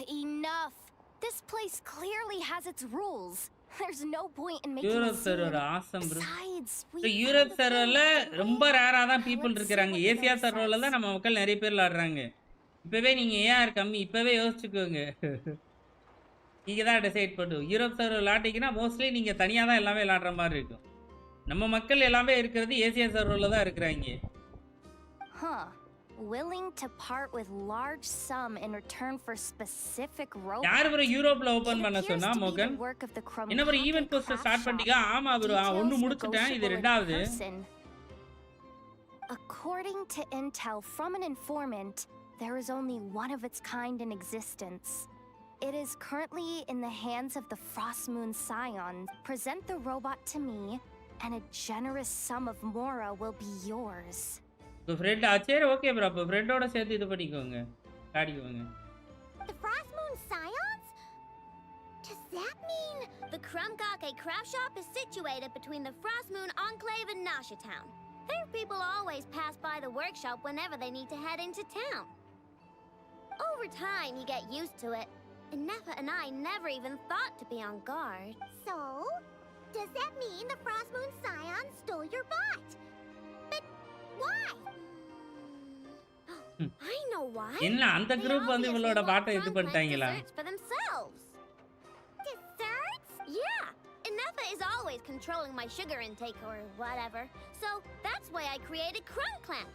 [SPEAKER 8] Enough. This place clearly has its rules. There's no point in making
[SPEAKER 2] Europe
[SPEAKER 8] a
[SPEAKER 2] server
[SPEAKER 8] scene.
[SPEAKER 2] awesome bro.
[SPEAKER 8] Besides,
[SPEAKER 2] So
[SPEAKER 8] we
[SPEAKER 2] Europe
[SPEAKER 8] found the
[SPEAKER 2] serverல
[SPEAKER 8] thing
[SPEAKER 2] ரொம்ப ரேரா தான் people
[SPEAKER 8] Let's see
[SPEAKER 2] இருக்காங்க.
[SPEAKER 8] what the
[SPEAKER 2] Asia
[SPEAKER 8] note
[SPEAKER 2] சர்வர்ல
[SPEAKER 8] says.
[SPEAKER 2] தான் நம்ம மக்கள் நிறைய பேர் விளையாடுறாங்க. இப்பவே நீங்க ஏஆர் கம்மி இப்பவே யோசிச்சுக்கோங்க. நீங்க தான் டிசைட் பண்ணுங்க. யூரோப் சர்வர் விளையாட்டிங்கன்னா மோஸ்ட்லி நீங்க தனியா தான் எல்லாமே விளையாடுற மாதிரி இருக்கும். நம்ம மக்கள் எல்லாமே இருக்கிறது ஏசியா சர்வர்ல தான் இருக்கிறாங்க.
[SPEAKER 8] Huh. Willing to part with large sum in return for specific robots.
[SPEAKER 2] யார் bro யூரோப்ல ஓபன் பண்ண சொன்னா மோகன்? என்ன bro ஈவென்ட் போஸ்ட் ஸ்டார்ட் பண்ணிட்டீங்க? ஆமா bro. ஒன்னு முடிச்சிட்டேன். இது ரெண்டாவது.
[SPEAKER 8] According to intel from an informant, there is only one of its kind in existence. It is currently in the hands of the Frost Moon Scion. Present the robot to me, and a generous sum of Mora will be yours.
[SPEAKER 2] So friend சரி okay bro. அப்ப ஃப்ரெண்டோட சேர்த்து இது பண்ணிக்கோங்க. காடிக்கோங்க.
[SPEAKER 4] The Frost Moon Scions? Does that mean the Krumkake craft shop is situated between the Frost Moon Enclave and Nasha Town? Their people always pass by the workshop whenever they need to head into town. Over time, you get used to it. And Nefa and I never even thought to be on guard. So, does that mean the Frost Moon Scion stole your bot? But why? I know why.
[SPEAKER 2] என்ன அந்த group வந்து இவளோட பாட்டை இது பண்ணிட்டாங்களா?
[SPEAKER 4] Desserts for themselves. Desserts? Yeah. And Nefa is always controlling my sugar intake or whatever. So, that's why I created Crumb Clank.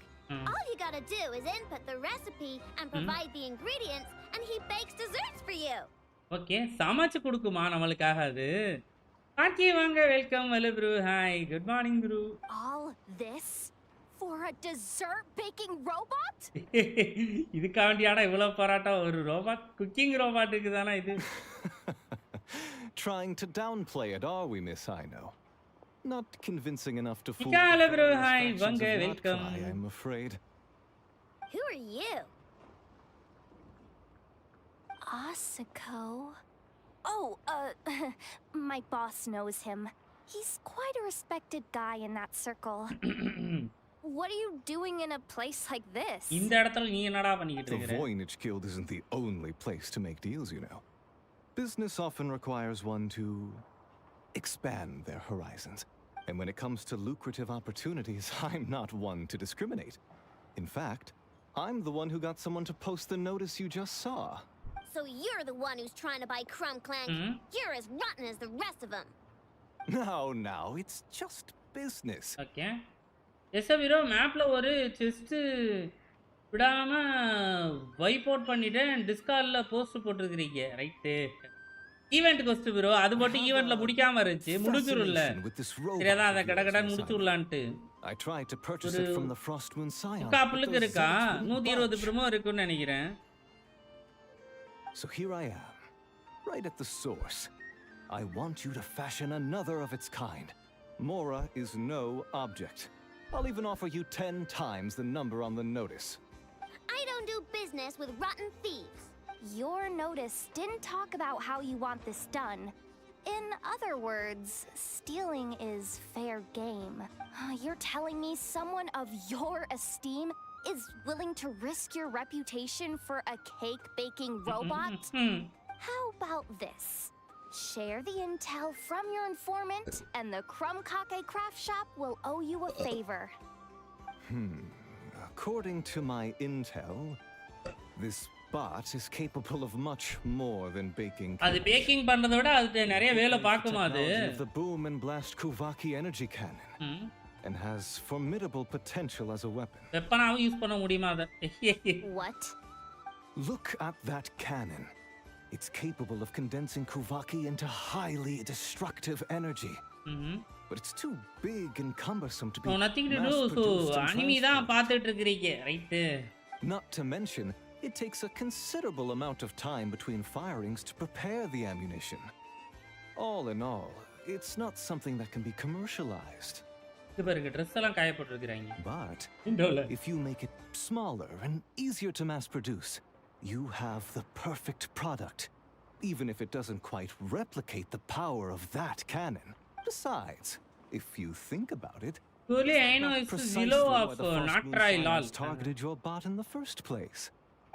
[SPEAKER 4] All you gotta do is input the recipe and provide the ingredients, and he bakes desserts for you.
[SPEAKER 2] Okay, சமைச்சு கொடுக்குமா நம்மளுக்காக அது? பாட்டி வாங்க welcome வலு bro. Hi, good morning bro.
[SPEAKER 8] All this for a dessert baking robot?
[SPEAKER 2] இதுக்காண்டியாடா இவ்வளவு போராட்டம் ஒரு ரோபாட் குக்கிங் ரோபாட் இருக்குதானா இது?
[SPEAKER 12] Trying to downplay it, are we, Miss Cyno? Not convincing enough to fool
[SPEAKER 2] Hello, bro.
[SPEAKER 12] the
[SPEAKER 2] Hi,
[SPEAKER 12] factions
[SPEAKER 2] Benq,
[SPEAKER 12] of
[SPEAKER 2] welcome.
[SPEAKER 12] Cry, I'm afraid.
[SPEAKER 4] Who are you?
[SPEAKER 8] Asako. Oh, my boss knows him. He's quite a respected guy in that circle. What are you doing in a place like this?
[SPEAKER 2] இந்த இடத்துல நீ என்னடா பண்ணிக்கிட்டு
[SPEAKER 12] The
[SPEAKER 2] இருக்கற?
[SPEAKER 12] Voynich Guild isn't the only place to make deals, you know. Business often requires one to expand their horizons. And when it comes to lucrative opportunities, I'm not one to discriminate. In fact, I'm the one who got someone to post the notice you just saw.
[SPEAKER 4] So you're the one who's trying to buy Crumb Clank? You're as rotten as the rest of them.
[SPEAKER 12] No, it's just business.
[SPEAKER 2] Okay. Yes வீரோ மேப்ல ஒரு chest விடாம wipe out பண்ணிட்டேன் டிஸ்கார்ட்ல post போட்டுருக்கீங்க right event quest bro அது போட்டு ஈவென்ட்ல முடிக்காம இருந்துச்சு முடிஞ்சிரும்ல சரியாதான் அதை கடகட முடிச்சுடலான்ட்டு
[SPEAKER 12] I tried to purchase it from the Frost Moon Scion.
[SPEAKER 2] காப்புளுக்கு இருக்கா 120 ப்ரோமோ இருக்குன்னு நினைக்கிறேன்.
[SPEAKER 12] So here I am, right at the source. I want you to fashion another of its kind. Mora is no object. I'll even offer you 10 times the number on the notice.
[SPEAKER 4] I don't do business with rotten thieves.
[SPEAKER 8] Your notice didn't talk about how you want this done. In other words, stealing is fair game. You're telling me someone of your esteem is willing to risk your reputation for a cake-baking robot? How about this? Share the intel from your informant, and the Krumkake craft shop will owe you a favor.
[SPEAKER 12] According to my intel, this bot is capable of much more than baking.
[SPEAKER 2] அது packing பண்றதை விட அது நிறைய வேலை பார்க்குமா அது?
[SPEAKER 12] The boom and blast Kuvaki energy cannon. And has formidable potential as a weapon.
[SPEAKER 2] வெப்பனாவும் use பண்ண முடியுமா அத?
[SPEAKER 8] What?
[SPEAKER 12] Look at that cannon. It's capable of condensing Kuvaki into highly destructive energy. But it's too big and cumbersome to be
[SPEAKER 2] nothing to do. So anime தான் பார்த்துட்டு இருக்கீங்க, right?
[SPEAKER 12] Not to mention, it takes a considerable amount of time between firings to prepare the ammunition. All in all, it's not something that can be commercialized. But if you make it smaller and easier to mass produce, you have the perfect product, even if it doesn't quite replicate the power of that cannon. Besides, if you think about it,
[SPEAKER 2] Surely I know it's
[SPEAKER 12] Precisely
[SPEAKER 2] Zillow
[SPEAKER 12] why
[SPEAKER 2] of
[SPEAKER 12] the Frost
[SPEAKER 2] not
[SPEAKER 12] Moon
[SPEAKER 2] try lol.
[SPEAKER 12] Science targeted your bot in the first place.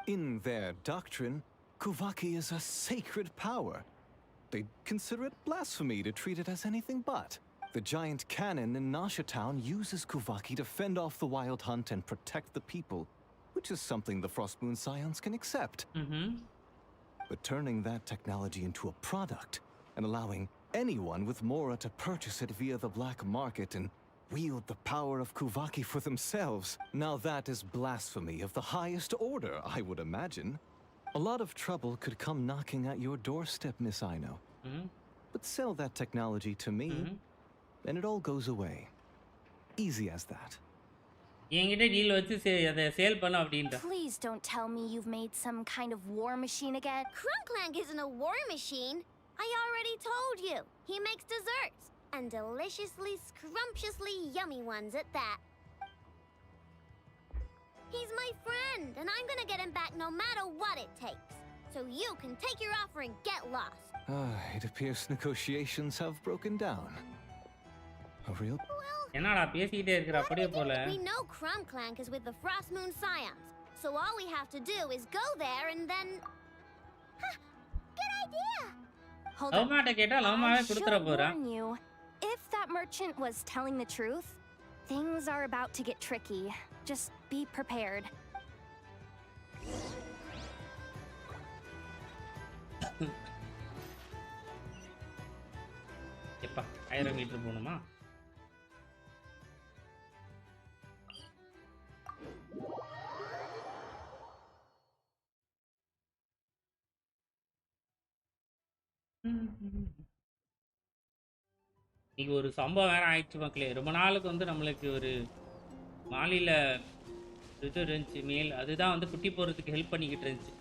[SPEAKER 12] In their doctrine, Kuvaki is a sacred power. They'd consider it blasphemy to treat it as anything but. The giant cannon in Nasha Town uses Kuvaki to fend off the wild hunt and protect the people, which is something the Frost Moon Scions can accept. But turning that technology into a product and allowing anyone with Mora to purchase it via the black market and wield the power of Kuvaki for themselves, now that is blasphemy of the highest order, I would imagine. A lot of trouble could come knocking at your doorstep, Miss Cyno. But sell that technology to me, and it all goes away. Easy as that.
[SPEAKER 8] Please don't tell me you've made some kind of war machine again.
[SPEAKER 4] Crunklank isn't a war machine. I already told you. He makes desserts. And deliciously, scrumptiously yummy ones at that. He's my friend, and I'm gonna get him back no matter what it takes. So you can take your offer and get lost.
[SPEAKER 12] It appears negotiations have broken down. A real...
[SPEAKER 4] We know Crunklank is with the Frost Moon Scions. So all we have to do is go there and then... Huh, good idea!
[SPEAKER 8] Hold on. I should warn you. If that merchant was telling the truth, things are about to get tricky. Just be prepared.
[SPEAKER 2] எப்பா 1000 metre போணுமா? இன்னைக்கு ஒரு சம்பவம் வேற ஆயிடுச்சு மக்களே. ரொம்ப நாளுக்கு வந்து நம்மளுக்கு ஒரு மாலியில் இது இருந்துச்சு மேல், அதுதான் வந்து குட்டி போகிறதுக்கு ஹெல்ப் பண்ணிக்கிட்டு இருந்துச்சு.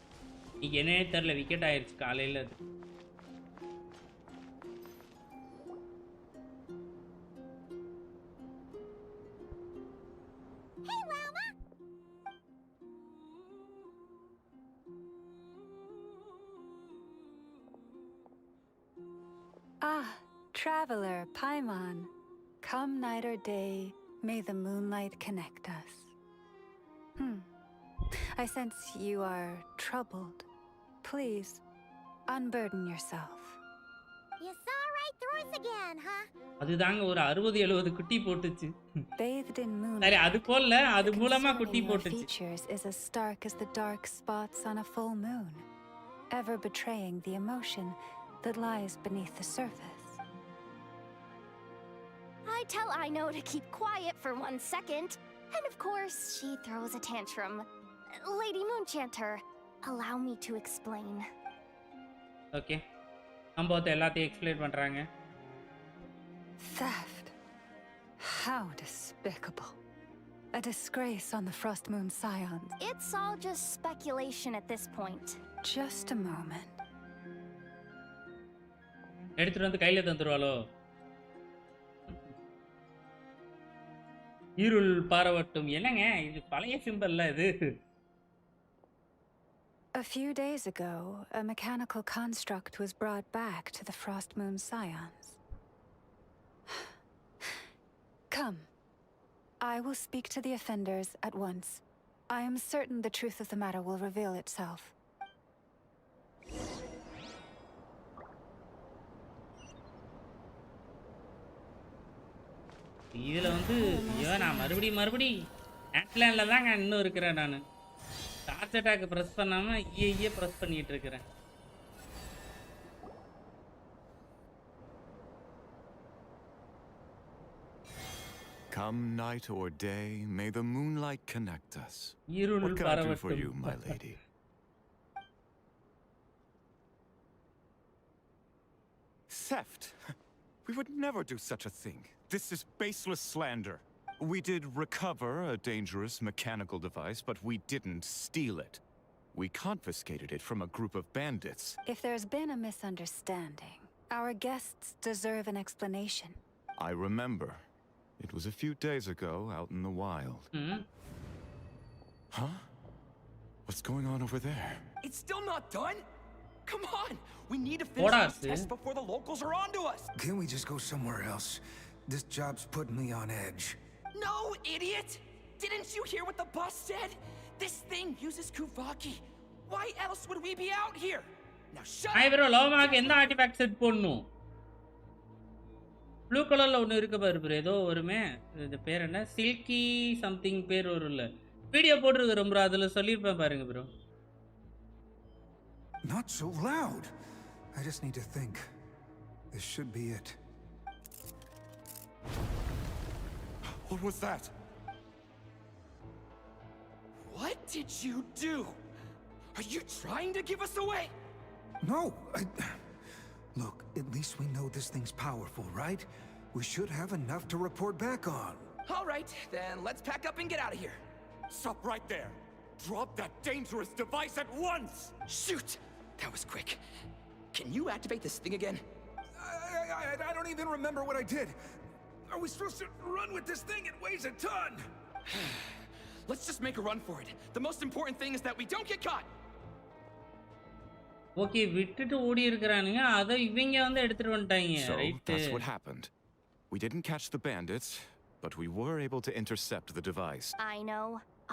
[SPEAKER 2] இன்னைக்கு என்னே தெரில, விக்கெட் ஆயிடுச்சு காலையில். அது
[SPEAKER 13] Traveler, Paimon, come night or day, may the moonlight connect us. I sense you are troubled. Please, unburden yourself.
[SPEAKER 4] You saw right through us again, huh?
[SPEAKER 2] அதுதாங்க ஒரு 60-70 குட்டி போட்டுச்சு.
[SPEAKER 13] Bathed in moonlight.
[SPEAKER 2] சரி, அது போல அது மூலமா குட்டி போட்டுச்சு.
[SPEAKER 13] Features is as stark as the dark spots on a full moon, ever betraying the emotion that lies beneath the surface.
[SPEAKER 8] I tell Ino to keep quiet for 1 second, and of course she throws a tantrum. Lady Moonchanter, allow me to explain.
[SPEAKER 2] Okay. சம்பவத்தை எல்லாத்தையும் explain பண்றாங்க.
[SPEAKER 13] Theft. How despicable. A disgrace on the Frost Moon Scions.
[SPEAKER 8] It's all just speculation at this point.
[SPEAKER 13] Just a moment.
[SPEAKER 2] எடுத்துட்டு வந்து கையில தந்துருவாளோ? இருள் பாரவட்டும். என்னங்க இது பழைய சிம்பல்ல இது?
[SPEAKER 13] A few days ago, a mechanical construct was brought back to the Frost Moon Scions. Come. I will speak to the offenders at once. I am certain the truth of the matter will reveal itself.
[SPEAKER 2] இதுல வந்து நான் மறுபடி ஆட்லாண்ட்ல தாங்க இன்னும் இருக்கிறேன். நான் torch attack press பண்ணாம ஈயே press பண்ணிட்டு இருக்கிறேன்.
[SPEAKER 14] Come night or day, may the moonlight connect us.
[SPEAKER 2] What
[SPEAKER 14] can I do for you, my lady? Theft? We would never do such a thing. This is baseless slander. We did recover a dangerous mechanical device, but we didn't steal it. We confiscated it from a group of bandits.
[SPEAKER 13] If there's been a misunderstanding, our guests deserve an explanation.
[SPEAKER 14] I remember. It was a few days ago out in the wild. Huh? What's going on over there?
[SPEAKER 15] It's still not done? Come on! We need to finish this test before the locals are onto us!
[SPEAKER 16] Can't we just go somewhere else? This job's putting me on edge.
[SPEAKER 15] No, idiot! Didn't you hear what the boss said? This thing uses Kuvaki. Why else would we be out here? Now shut up!
[SPEAKER 2] bro, Laumaaan எந்த artifact set போடணும்? Blue கலர்ல ஒன்னு இருக்கு பாரு bro, ஏதோ வருமே. இது பேர் என்ன? சில்கி சம்திங் பேர் வரும்ல. வீடியோ போட்டுருக்கேன் bro, அதுல சொல்லிருப்பேன் பாருங்க bro.
[SPEAKER 16] Not so loud. I just need to think. This should be it.
[SPEAKER 14] What was that?
[SPEAKER 15] What did you do? Are you trying to give us away?
[SPEAKER 16] No, Look, at least we know this thing's powerful, right? We should have enough to report back on.
[SPEAKER 15] All right, then let's pack up and get out of here.
[SPEAKER 14] Stop right there. Drop that dangerous device at once!
[SPEAKER 15] Shoot! That was quick. Can you activate this thing again?
[SPEAKER 16] I don't even remember what I did. Are we supposed to run with this thing? It weighs a ton!
[SPEAKER 15] Let's just make a run for it. The most important thing is that we don't get caught.
[SPEAKER 2] Okay, விட்டுட்டு ஓடி இருக்கறானுங்க. அத இவங்க வந்து எடுத்துட்டு வந்துட்டாங்க.
[SPEAKER 14] So,
[SPEAKER 2] right?
[SPEAKER 14] that's what happened. We didn't catch the bandits, but we were able to intercept the device.
[SPEAKER 8] I know.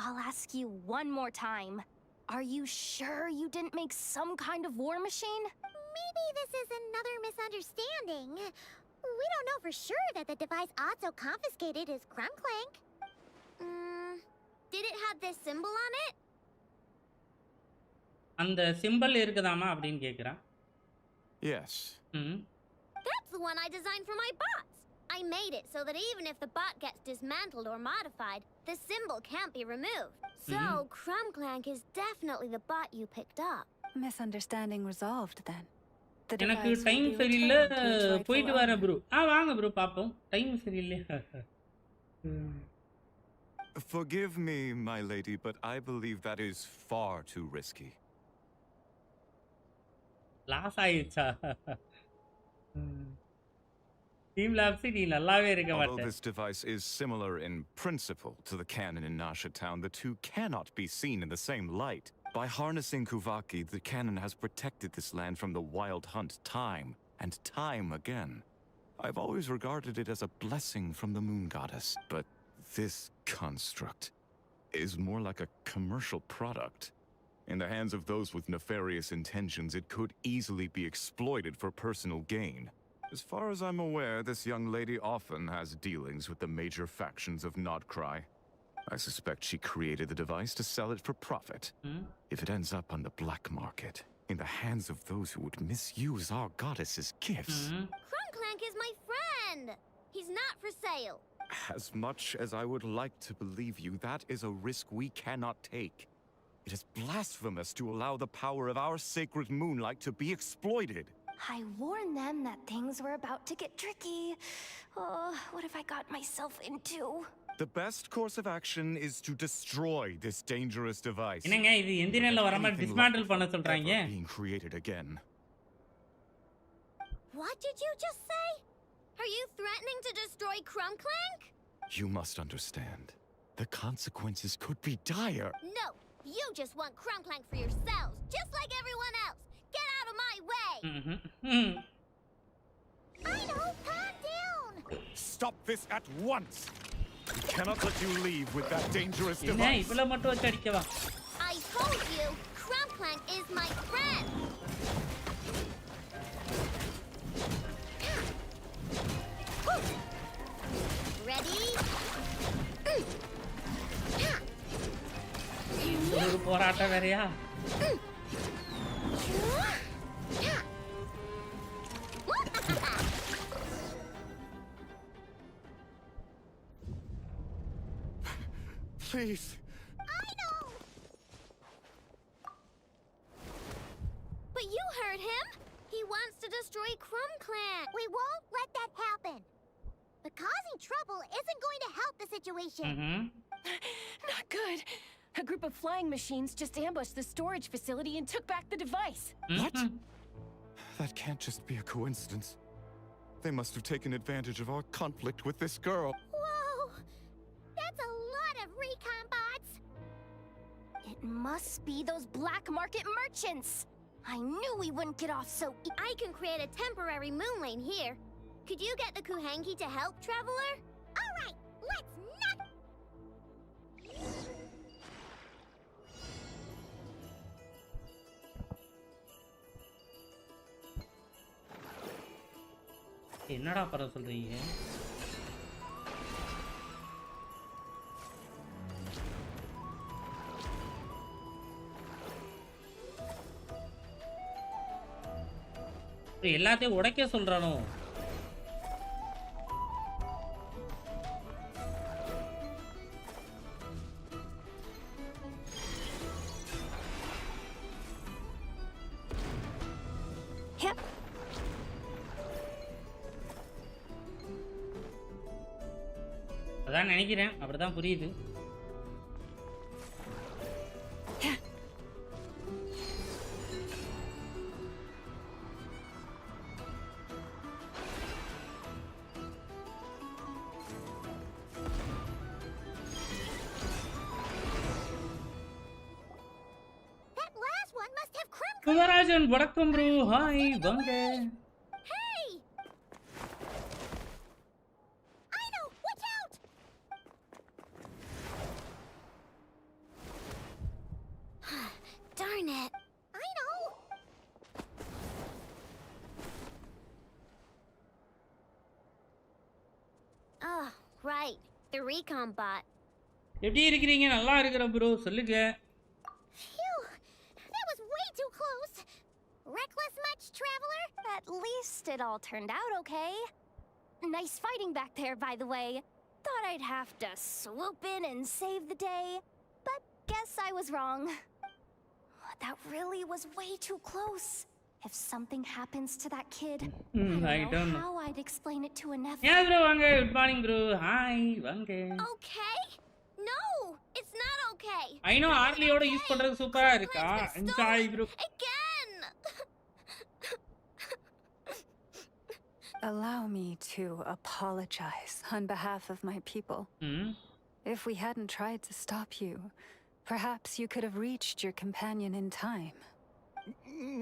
[SPEAKER 8] I'll ask you one more time. Are you sure you didn't make some kind of war machine?
[SPEAKER 4] Maybe this is another misunderstanding. We don't know for sure that the device Otto confiscated is Krumklank. Did it have this symbol on it?
[SPEAKER 2] அந்த symbol இருக்குதாமா அப்படினு கேக்குறான்.
[SPEAKER 14] Yes.
[SPEAKER 4] That's the one I designed for my bots. I made it so that even if the bot gets dismantled or modified, the symbol can't be removed. So, Krumklank is definitely the bot you picked up.
[SPEAKER 13] Misunderstanding resolved then.
[SPEAKER 2] எனக்கு time சரியில்ல, போயிட்டு வரேன் bro. வாங்க bro பாப்போம். Time சரியில்லை.
[SPEAKER 14] Forgive me, my lady, but I believe that is far too risky.
[SPEAKER 2] Loss ஆயிடுச்சா? Team Labs நீ நல்லாவே இருக்க மாட்டே.
[SPEAKER 14] Although this device is similar in principle to the cannon in Nasha Town, the two cannot be seen in the same light. By harnessing Kuvaki, the cannon has protected this land from the wild hunt time and time again. I've always regarded it as a blessing from the moon goddess, but this construct is more like a commercial product. In the hands of those with nefarious intentions, it could easily be exploited for personal gain. As far as I'm aware, this young lady often has dealings with the major factions of Nodcry. I suspect she created the device to sell it for profit. If it ends up on the black market, in the hands of those who would misuse our goddess's gifts...
[SPEAKER 4] Krumklank is my friend! He's not for sale.
[SPEAKER 14] As much as I would like to believe you, that is a risk we cannot take. It is blasphemous to allow the power of our sacred moonlight to be exploited.
[SPEAKER 8] I warned them that things were about to get tricky. Oh, what have I got myself into?
[SPEAKER 14] The best course of action is to destroy this dangerous device.
[SPEAKER 2] என்னங்க இது எந்திரன்ல வராம dismantle பண்ண சொல்றாங்க.
[SPEAKER 14] Being created again.
[SPEAKER 4] What did you just say? Are you threatening to destroy Krumklank?
[SPEAKER 14] You must understand. The consequences could be dire.
[SPEAKER 4] No, you just want Krumklank for yourselves, just like everyone else. Get out of my way! I know, calm down!
[SPEAKER 14] Stop this at once! We cannot let you leave with that dangerous
[SPEAKER 2] என்ன
[SPEAKER 14] device.
[SPEAKER 2] இவ்வளவு மட்டும் வச்சு அடிக்கவா?
[SPEAKER 4] I told you, Krumklank is my friend! Ready?
[SPEAKER 2] ஒரு போராட்டம் வேறயா?
[SPEAKER 14] Please.
[SPEAKER 4] I know. But you heard him. He wants to destroy Krumklank. We won't let that happen. But causing trouble isn't going to help the situation.
[SPEAKER 17] Not good. A group of flying machines just ambushed the storage facility and took back the device.
[SPEAKER 14] What? That can't just be a coincidence. They must have taken advantage of our conflict with this girl.
[SPEAKER 4] Whoa! That's a lot of recon bots.
[SPEAKER 8] It must be those black market merchants. I knew we wouldn't get off so
[SPEAKER 4] I can create a temporary moon lane here. Could you get the Kuhangi to help, Traveler? All right, let's knock
[SPEAKER 2] என்னடா பண்ண சொல்றீங்க? எல்லாத்தையும் உடைக்க சொல்றானோ? அதான் நினைக்கிறேன், அப்படிதான் புரியுது. குமராஜன் வணக்கம் ப்ரோ. ஹாய் வாங்க.
[SPEAKER 4] Darn it. I know. Oh, right. The recon bot.
[SPEAKER 2] எப்படி இருக்கீங்க? நல்லா இருக்கற ப்ரோ. சொல்லுங்க.
[SPEAKER 4] Phew. That was way too close. Reckless much, traveler?
[SPEAKER 8] At least it all turned out okay. Nice fighting back there, by the way. Thought I'd have to swoop in and save the day, but guess I was wrong. That really was way too close. If something happens to that kid, I don't know how I'd explain it to a nephew.
[SPEAKER 2] Yeah, bro, வாங்க. Good morning, bro. Hi, வாங்க.
[SPEAKER 4] Okay? No, it's not okay.
[SPEAKER 2] I know Harley-ஓட use பண்றது சூப்பரா இருக்கா? Enjoy, bro.
[SPEAKER 4] Again.
[SPEAKER 13] Allow me to apologize on behalf of my people. If we hadn't tried to stop you, perhaps you could have reached your companion in time.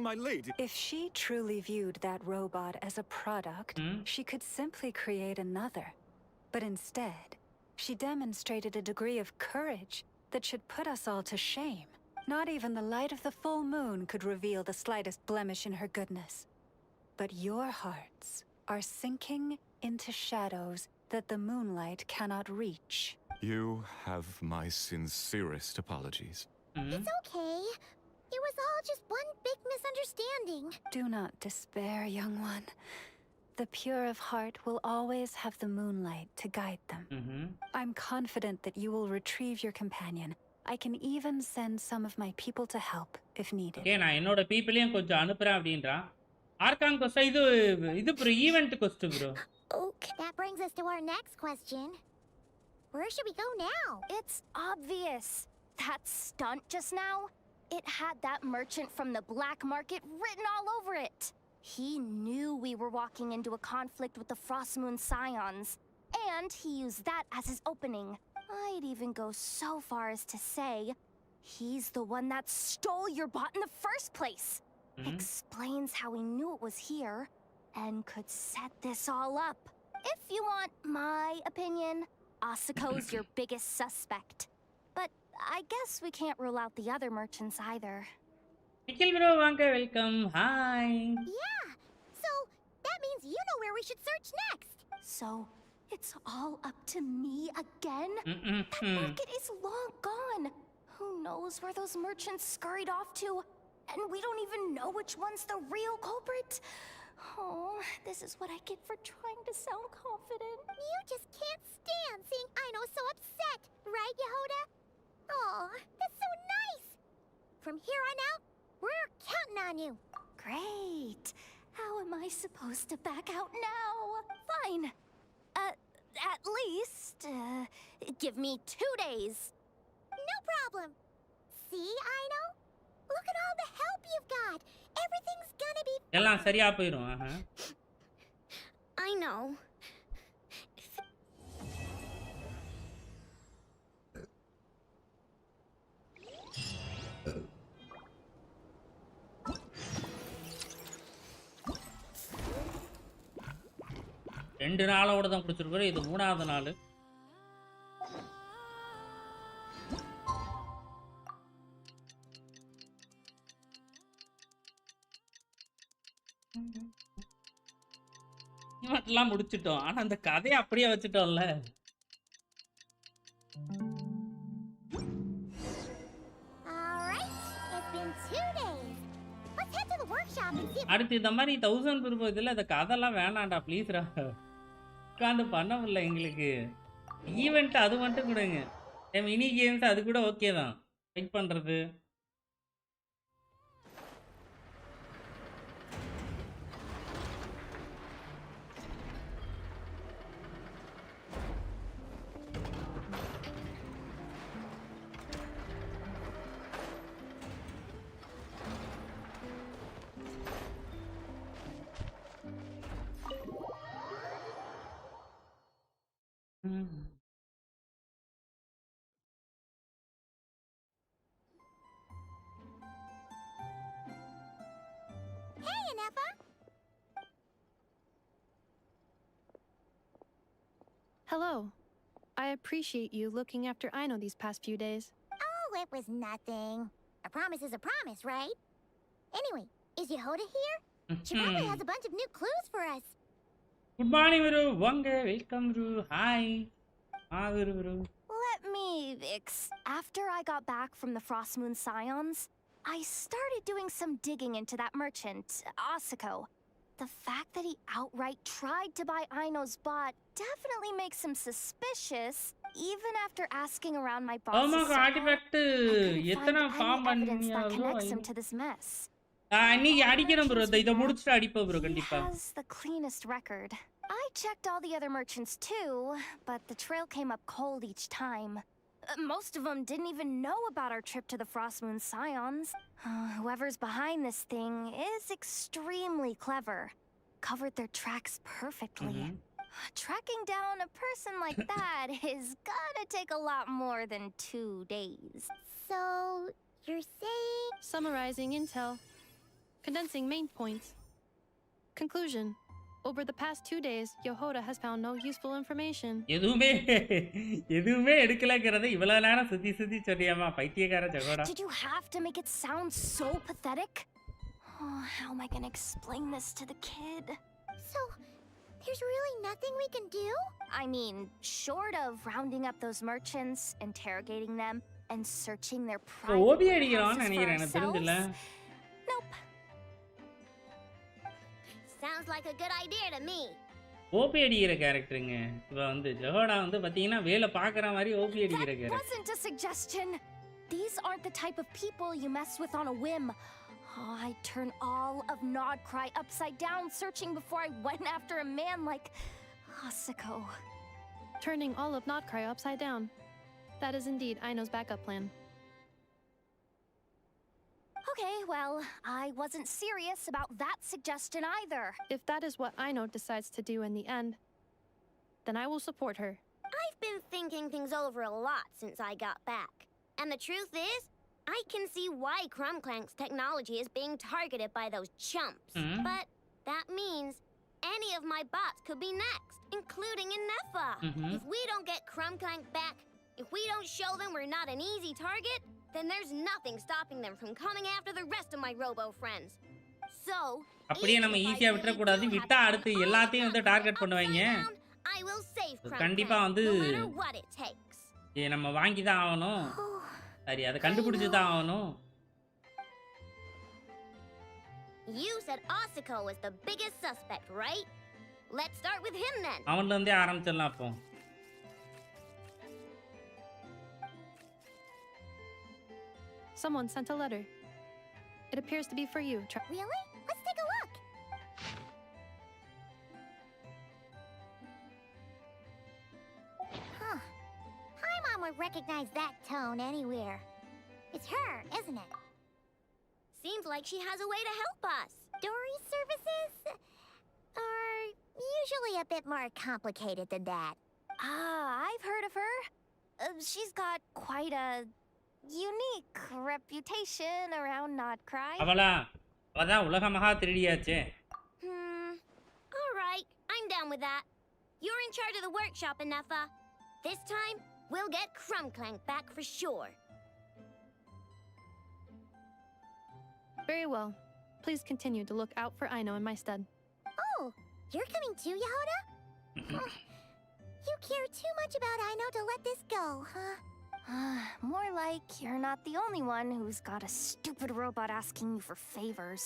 [SPEAKER 14] My lady.
[SPEAKER 13] If she truly viewed that robot as a product, she could simply create another. But instead, she demonstrated a degree of courage that should put us all to shame. Not even the light of the full moon could reveal the slightest blemish in her goodness. But your hearts are sinking into shadows that the moonlight cannot reach.
[SPEAKER 14] You have my sincerest apologies.
[SPEAKER 4] It's okay. It was all just one big misunderstanding.
[SPEAKER 13] Do not despair, young one. The pure of heart will always have the moonlight to guide them. I'm confident that you will retrieve your companion. I can even send some of my people to help if needed.
[SPEAKER 2] Okay, நான் என்னோட பீப்பிளையும் கொஞ்சம் அனுப்புறேன் அப்படின்றா. Archon quest இது bro event quest bro.
[SPEAKER 4] Okay, that brings us to our next question. Where should we go now?
[SPEAKER 8] It's obvious. That stunt just now, it had that merchant from the black market written all over it. He knew we were walking into a conflict with the Frostmoon Scions, and he used that as his opening. I'd even go so far as to say, he's the one that stole your bot in the first place. Explains how he knew it was here, and could set this all up. If you want my opinion, Asuko's your biggest suspect. But I guess we can't rule out the other merchants either.
[SPEAKER 2] Nikhil bro, vaanga, welcome. Hi.
[SPEAKER 4] Yeah, so that means you know where we should search next.
[SPEAKER 8] So, it's all up to me again? That market is long gone. Who knows where those merchants scurried off to? And we don't even know which one's the real culprit. Oh, this is what I get for trying to sound confident.
[SPEAKER 4] You just can't stand seeing Aino so upset, right, Yehoda? Aw, that's so nice! From here on out, we're counting on you.
[SPEAKER 8] Great. How am I supposed to back out now? Fine. At least, give me 2 days.
[SPEAKER 4] No problem. See, Aino? Look at all the help you've got. Everything's gonna be fine.
[SPEAKER 2] எல்லாம் சரியா போயிடும்.
[SPEAKER 4] I know.
[SPEAKER 2] ரெண்டு நாளோட தான் பிடிச்சிருக்கோம். இது 3வது நாள். இவன் பிளாட்லாம் முடிச்சிட்டோம். ஆனா அந்த கதையை அப்படியே வச்சுட்டோம்ல. அடுத்து இந்த மாதிரி 1000 ரூபாய்ல அந்த கதைலாம் வேணாம்டா ப்ளீஸ்ரா. உட்காந்து பண்ண முடியல எங்களுக்கு. ஈவெண்ட் அது மட்டும் கொடுங்க. மினி கேம்ஸ் அது கூட ஓகே தான். வெயிட் பண்றது.
[SPEAKER 4] Hey, Anefa.
[SPEAKER 18] Hello. I appreciate you looking after Cyno these past few days.
[SPEAKER 4] Oh, it was nothing. A promise is a promise, right? Anyway, is Yehoda here? She probably has a bunch of new clues for us.
[SPEAKER 2] Good morning, bro. Welcome, bro. Hi. Bro.
[SPEAKER 8] Let me after I got back from the Frost Moon Scions, I started doing some digging into that merchant, Asako. The fact that he outright tried to buy Cyno's bot definitely makes him suspicious, even after asking around my boss's
[SPEAKER 2] Oh my god, artifact.
[SPEAKER 8] evidence that connects him to this mess.
[SPEAKER 2] He
[SPEAKER 8] has the cleanest record. I checked all the other merchants too, but the trail came up cold each time. Most of them didn't even know about our trip to the Frost Moon Scions. Whoever's behind this thing is extremely clever. Covered their tracks perfectly. Tracking down a person like that is gonna take a lot more than 2 days.
[SPEAKER 4] So, you're saying...
[SPEAKER 18] Summarizing intel. Condensing main points. Conclusion. Over the past 2 days, Yehoda has found no useful information.
[SPEAKER 8] Did you have to make it sound so pathetic? Oh, how am I gonna explain this to the kid?
[SPEAKER 4] So, there's really nothing we can do?
[SPEAKER 8] I mean, short of rounding up those merchants, interrogating them, and searching their private warehouses for ourselves. Nope.
[SPEAKER 4] Sounds like a good idea to me.
[SPEAKER 2] OP அடிக்கிற கேரக்டருங்க. இவ வந்து ஜஹோடா வந்து பாத்தீங்கன்னா வேலை பார்க்குற மாதிரி OP அடிக்கிற
[SPEAKER 8] That
[SPEAKER 2] character.
[SPEAKER 8] wasn't a suggestion. These aren't the type of people you mess with on a whim. Oh, I'd turn all of Nodcry upside down searching before I went after a man like Asako.
[SPEAKER 18] Turning all of Nodcry upside down. That is indeed Cyno's backup plan.
[SPEAKER 8] Okay, well, I wasn't serious about that suggestion either.
[SPEAKER 18] If that is what Cyno decides to do in the end, then I will support her.
[SPEAKER 4] I've been thinking things over a lot since I got back. And the truth is, I can see why Crumclank's technology is being targeted by those chumps. But that means any of my bots could be next, including Anefa. If we don't get Crumclank back, if we don't show them we're not an easy target, then there's nothing stopping them from coming after the rest of my robo friends. So,
[SPEAKER 2] அப்படியே நம்ம ஈஸியா விட்டுற கூடாது. விட்டா அடுத்து எல்லாத்தையும் வந்து target பண்ணுவாங்க.
[SPEAKER 4] I will save
[SPEAKER 2] கண்டிப்பா வந்து
[SPEAKER 4] no matter what it takes.
[SPEAKER 2] நம்ம வாங்கி தான் ஆகணும். சரி, அதை கண்டுபிடிச்சு தான் ஆகணும்.
[SPEAKER 4] You said Asako was the biggest suspect, right? Let's start with him then.
[SPEAKER 2] அவன்ல இருந்தே ஆரம்பிச்சிடலாம் அப்போ.
[SPEAKER 18] Someone sent a letter. It appears to be for you.
[SPEAKER 4] Really? Let's take a look. Huh. Paimon would recognize that tone anywhere. It's her, isn't it? Seems like she has a way to help us. Dori's services are usually a bit more complicated than that.
[SPEAKER 8] I've heard of her. She's got quite a unique reputation around Nodcry.
[SPEAKER 2] அவதான் உலக மகா திருடியாச்சே.
[SPEAKER 4] All right, I'm down with that. You're in charge of the workshop, Anefa. This time, we'll get Crumclank back for sure.
[SPEAKER 18] Very well. Please continue to look out for Cyno in my stead.
[SPEAKER 4] Oh, You're coming too, Yehoda? You care too much about Ino to let this go, huh?
[SPEAKER 8] More like you're not the only one who's got a stupid robot asking you for favors.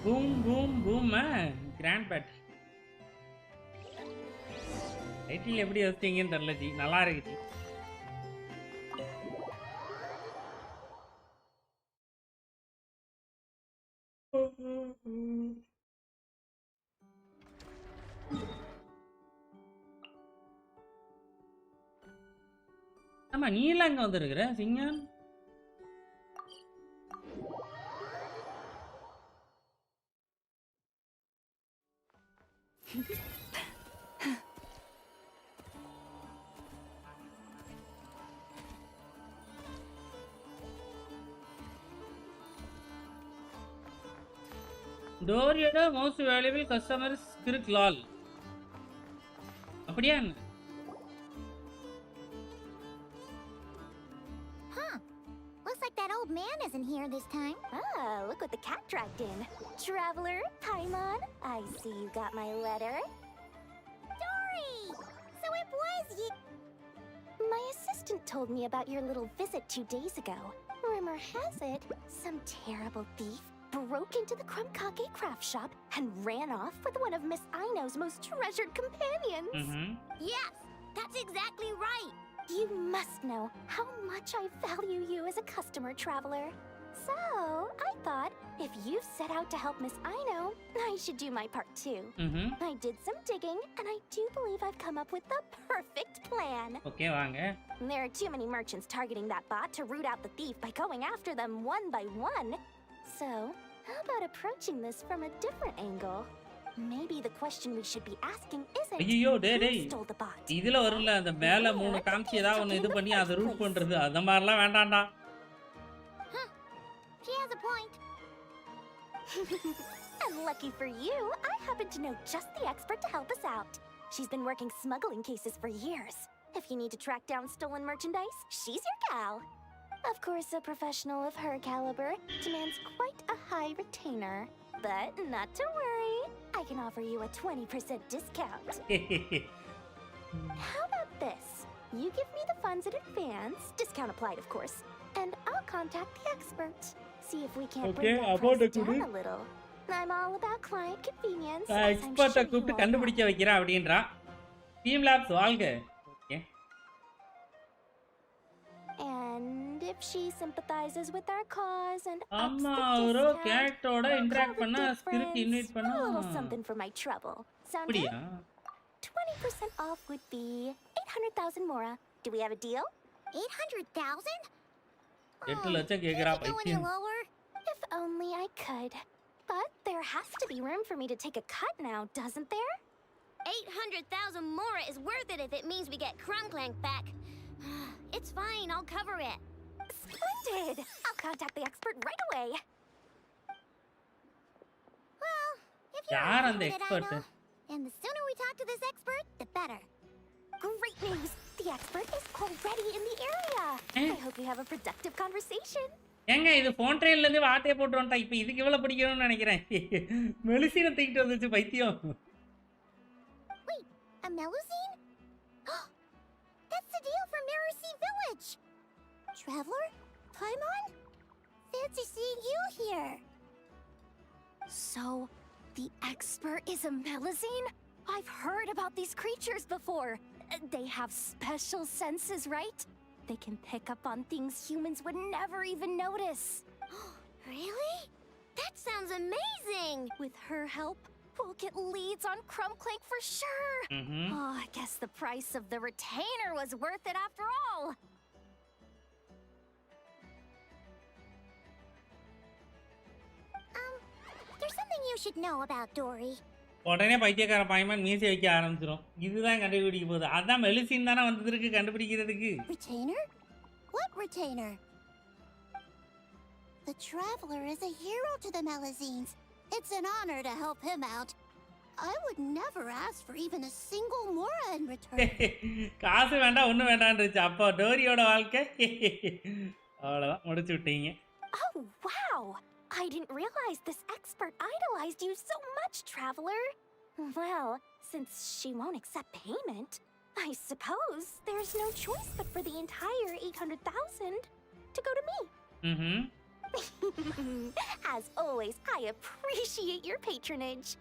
[SPEAKER 2] Boom, boom, boom, man. Grand battle. Title எப்படி வச்சிங்கன்னு தெரியல G, நல்லா இருக்கு G. ஆமா, நீ எல்லாம் அங்க வந்திருக்கிற சிங்கம்? டோரியோட மோஸ்ட் வேல்யூபிள் கஸ்டமர் ஸ்கிரிக் லால். அப்படியா?
[SPEAKER 4] Looks like that old man isn't here this time.
[SPEAKER 8] Look what the cat dragged in. Traveler, Paimon, I see you got my letter.
[SPEAKER 4] Dori! So it was you.
[SPEAKER 8] My assistant told me about your little visit 2 days ago. Rumor has it, some terrible thief broke into the Krumkake craft shop and ran off with one of Miss Ino's most treasured companions.
[SPEAKER 4] Yes, that's exactly right.
[SPEAKER 8] You must know how much I value you as a customer, Traveler. So, I thought, if you set out to help Miss Ino, I should do my part too. I did some digging, and I do believe I've come up with the perfect plan.
[SPEAKER 2] Okay, vaanga.
[SPEAKER 8] There are too many merchants targeting that bot to root out the thief by going after them one by one. So, how about approaching this from a different angle? Maybe the question we should be asking isn't
[SPEAKER 2] ஐயோ டேய்
[SPEAKER 8] who stole the bot.
[SPEAKER 2] இதுல வரும்ல அந்த மேல மூணு காமிச்சி ஏதாவது ஒன்னு இது பண்ணி அதை ரூட் பண்றது, அந்த மாதிரிலாம் வேண்டாம்டா.
[SPEAKER 4] She has a point.
[SPEAKER 8] And lucky for you, I happen to know just the expert to help us out. She's been working smuggling cases for years. If you need to track down stolen merchandise, she's your gal. Of course, a professional of her caliber demands quite a high retainer. But not to worry, I can offer you a 20% discount. How about this? You give me the funds in advance, discount applied of course, and I'll contact the expert. See if we can't bring that price down a little. I'm all about client convenience.
[SPEAKER 2] எக்ஸ்பர்ட்டை கூப்பிட்டு கண்டுபிடிக்க வைக்கிறா அப்படின்றா. Team labs வாழ்க. Okay.
[SPEAKER 8] And if she sympathizes with our cause and
[SPEAKER 2] அம்மா ஒரு கேட்டோட interact பண்ணா script invite பண்ணா
[SPEAKER 8] something for my trouble. Sound
[SPEAKER 2] அப்படியா?
[SPEAKER 8] 20% off would be 800,000 mora. Do we have a deal?
[SPEAKER 4] 800,000?
[SPEAKER 2] 8 லட்சம் கேக்குறா பைத்தியம்.
[SPEAKER 8] If only I could. But there has to be room for me to take a cut now, doesn't there?
[SPEAKER 4] 800,000 mora is worth it if it means we get Krumklank back. It's fine, I'll cover it.
[SPEAKER 8] Splendid! I'll contact the expert right away.
[SPEAKER 4] Well, if you're
[SPEAKER 2] on the expert?
[SPEAKER 4] And the sooner we talk to this expert, the better.
[SPEAKER 8] Great news! The expert is already in the area. I hope you have a productive conversation.
[SPEAKER 2] ஏங்க இது phone ட்ரெயின்ல இருந்து வாட்டே போட்டு வந்துட்டா. இப்போ இதுக்கு எவ்வளவு படிக்கணும்னு நினைக்கிறேன். மெலிசின தூக்கிட்டு வந்துச்சு பைத்தியம்.
[SPEAKER 4] Wait, a melusine? That's the deal from Mirror Sea Village. Traveler? Paimon? Fancy seeing you here.
[SPEAKER 8] So, the expert is a melusine? I've heard about these creatures before. They have special senses, right? They can pick up on things humans would never even notice.
[SPEAKER 4] Really? That sounds amazing!
[SPEAKER 8] With her help, we'll get leads on Krumklank for sure. Oh, I guess the price of the retainer was worth it after all.
[SPEAKER 4] There's something you should know about Dori.
[SPEAKER 2] உடனே பைத்தியக்கார பாய்மான் மீசி வைக்க ஆரம்பிச்சிரும். இதுதான் கண்டுபிடிக்க போகுது. அதான் மெலிசின் தானே வந்திருக்கு கண்டுபிடிக்கிறதுக்கு.
[SPEAKER 4] Retainer? What retainer? The Traveler is a hero to the Melusines. It's an honor to help him out. I would never ask for even a single mora in return.
[SPEAKER 2] காசு வேண்டாம் ஒன்றும் வேண்டாம்ன்றுச்சு. அப்போ டோரியோட வாழ்க்கை அவ்வளோதான் முடிச்சு விட்டீங்க.
[SPEAKER 8] Oh, wow! I didn't realize this expert idolized you so much, Traveler. Well, since she won't accept payment, I suppose there's no choice but for the entire 800,000 to go to me. As always, I appreciate your patronage.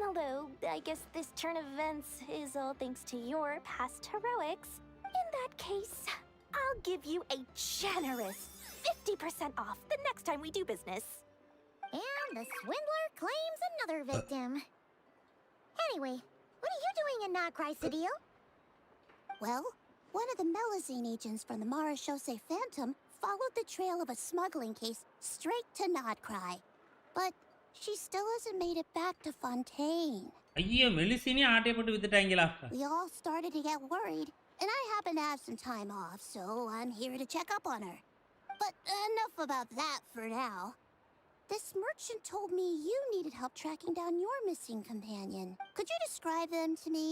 [SPEAKER 8] Although, I guess this turn of events is all thanks to your past heroics. In that case, I'll give you a generous 50% off the next time we do business.
[SPEAKER 4] And the swindler claims another victim. Anyway, what are you doing in Nahcry, Cedille?
[SPEAKER 19] Well, one of the Melazine agents from the Marechaussee Phantom followed the trail of a smuggling case straight to Nahcry. But she still hasn't made it back to Fontaine.
[SPEAKER 2] ஐயோ மெலிசினி ஆட்டை போட்டு வித்துட்டாங்களா?
[SPEAKER 19] We all started to get worried, and I happen to have some time off, so I'm here to check up on her. But enough about that for now. This merchant told me you needed help tracking down your missing companion. Could you describe them to me?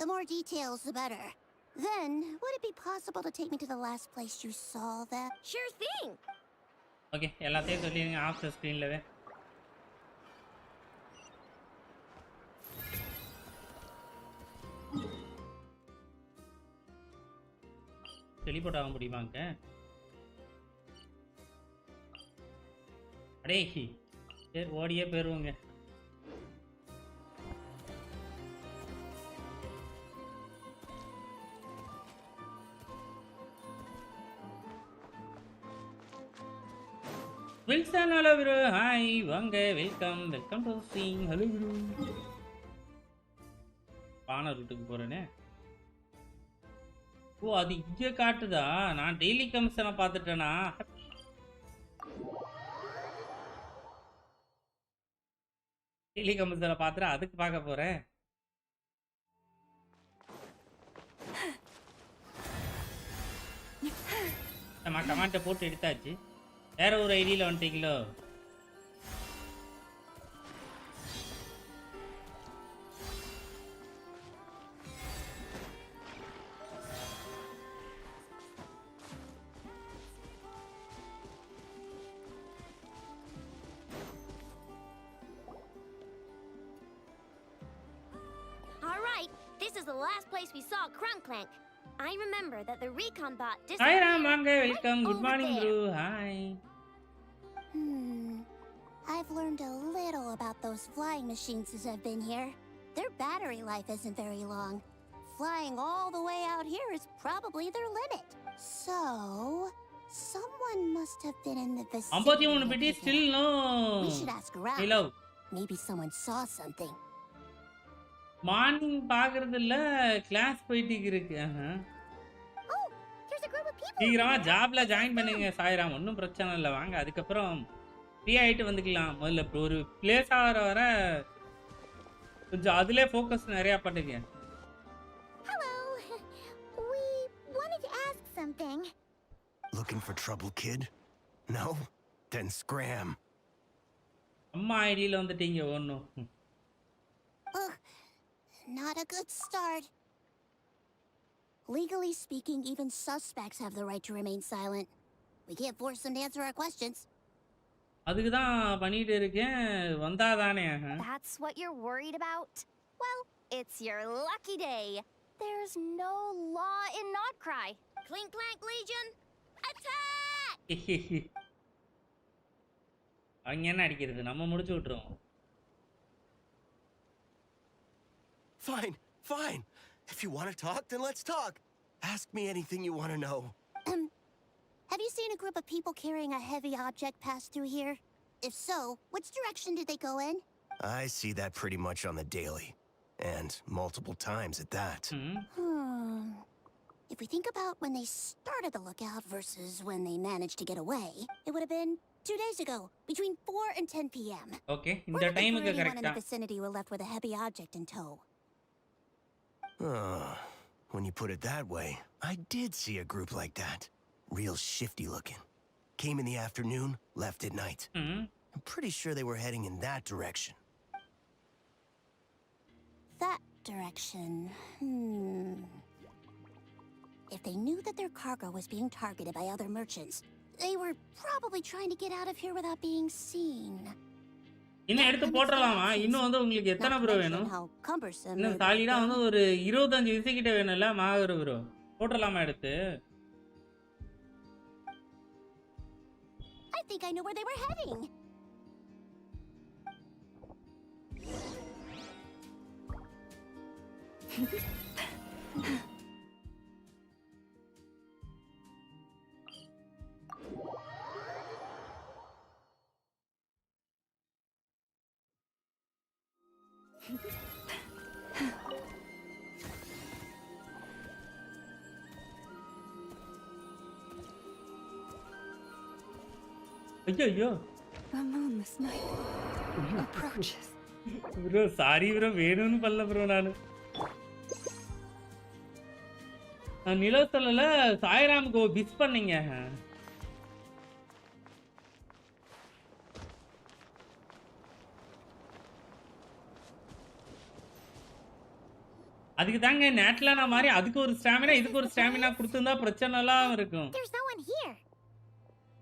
[SPEAKER 19] The more details, the better. Then, would it be possible to take me to the last place you saw them?
[SPEAKER 8] Sure thing.
[SPEAKER 2] Okay, எல்லாத்தையும் சொல்லிருங்க of the ஸ்கிரீன்லவே. Teleport ஆக முடியுமாங்க? அடே சரி ஓடியே போயிருவோங்க. Wilson hello bro hi வாங்க welcome to stream. Hello bro பான ரூட்டுக்கு போறேனே. ஓ அது இங்கே காட்டுதா? நான் டெய்லி கமிஷனை பார்த்துட்டேனா? டெய்லி கமிஷனை பார்த்துட்டு அதுக்கு பார்க்க போறேன். நம்ம கமாண்டை போட்டு எடுத்தாச்சு. வேற ஒரு ஐடியில் வந்துட்டீங்களோ?
[SPEAKER 4] All right, this is the last place we saw Crunklank. I remember that the recon bot
[SPEAKER 2] Hi Ram, வாங்க welcome. Good morning bro. Hi.
[SPEAKER 19] I've learned a little about those flying machines since I've been here. Their battery life isn't very long. Flying all the way out here is probably their limit. So, someone must have been in the vicinity.
[SPEAKER 2] 53 பிடி still no.
[SPEAKER 19] We should ask around.
[SPEAKER 2] Hello.
[SPEAKER 19] Maybe someone saw something.
[SPEAKER 2] Morning பாக்குறது இல்ல, class போயிட்டு இருக்கு. சீக்கிரமா ஜாப்ல join பண்ணுங்க சாய்ராம். ஒன்றும் பிரச்சனை இல்லை, வாங்க அதுக்கப்புறம் ஃப்ரீ ஆகிட்டு வந்துக்கலாம். முதல்ல ஒரு பிளேஸ் ஆகிற வர கொஞ்சம் அதிலே ஃபோக்கஸ் நிறையா பண்ணுங்க.
[SPEAKER 4] Hello. We wanted to ask something.
[SPEAKER 10] Looking for trouble, kid? No? Then scram.
[SPEAKER 2] அம்மா ஐடியில் வந்துட்டீங்க ஒன்றும்.
[SPEAKER 19] Not a good start. Legally speaking, even suspects have the right to remain silent. We can't force them to answer our questions.
[SPEAKER 2] அதுக்கு தான் பண்ணிட்டு இருக்கேன், வந்தாதானே.
[SPEAKER 8] That's what you're worried about? Well, it's your lucky day. There's no law in Nahcry.
[SPEAKER 4] Clink Clank Legion, attack!
[SPEAKER 2] அவங்க என்ன அடிக்கிறது, நம்ம முடிச்சு விட்டுருவோம்.
[SPEAKER 10] Fine, fine. If you want to talk, then let's talk. Ask me anything you want to know.
[SPEAKER 19] Have you seen a group of people carrying a heavy object pass through here? If so, which direction did they go in?
[SPEAKER 10] I see that pretty much on the daily. And multiple times at that.
[SPEAKER 19] If we think about when they started the lookout versus when they managed to get away, it would have been 2 days ago, between 4 and 10 p.m.
[SPEAKER 2] Okay, in the time
[SPEAKER 19] anyone in the vicinity were left with a heavy object in tow.
[SPEAKER 10] When you put it that way, I did see a group like that. Real shifty looking. Came in the afternoon, left at night. I'm pretty sure they were heading in that direction.
[SPEAKER 19] That direction. If they knew that their cargo was being targeted by other merchants, They were probably trying to get out of here without being seen.
[SPEAKER 2] இன்னும் எடுத்து போட்டுறலாமா? இன்னும் வந்து உங்களுக்கு எத்தனை bro வேணும்? இன்னும் சாலிடா வந்து ஒரு 25 விசி கிட்ட வேணும்ல மாகரு ப்ரோ. போட்டுறலாமா எடுத்து?
[SPEAKER 19] I think I know where they were heading.
[SPEAKER 2] ஐயோ
[SPEAKER 13] The moon this night approaches.
[SPEAKER 2] Bro sorry bro வேணும்னு பண்ணல ப்ரோ நான் நிலத்தல சாய்ராமுக்கு மிஸ் பண்ணீங்க. அதுக்கு தாங்க நேட்லானா மாதிரி அதுக்கு ஒரு ஸ்டாமினா இதுக்கு ஒரு ஸ்டாமினா கொடுத்திருந்தா பிரச்சனை எல்லாம் இருக்கும்.
[SPEAKER 19] There's no one here.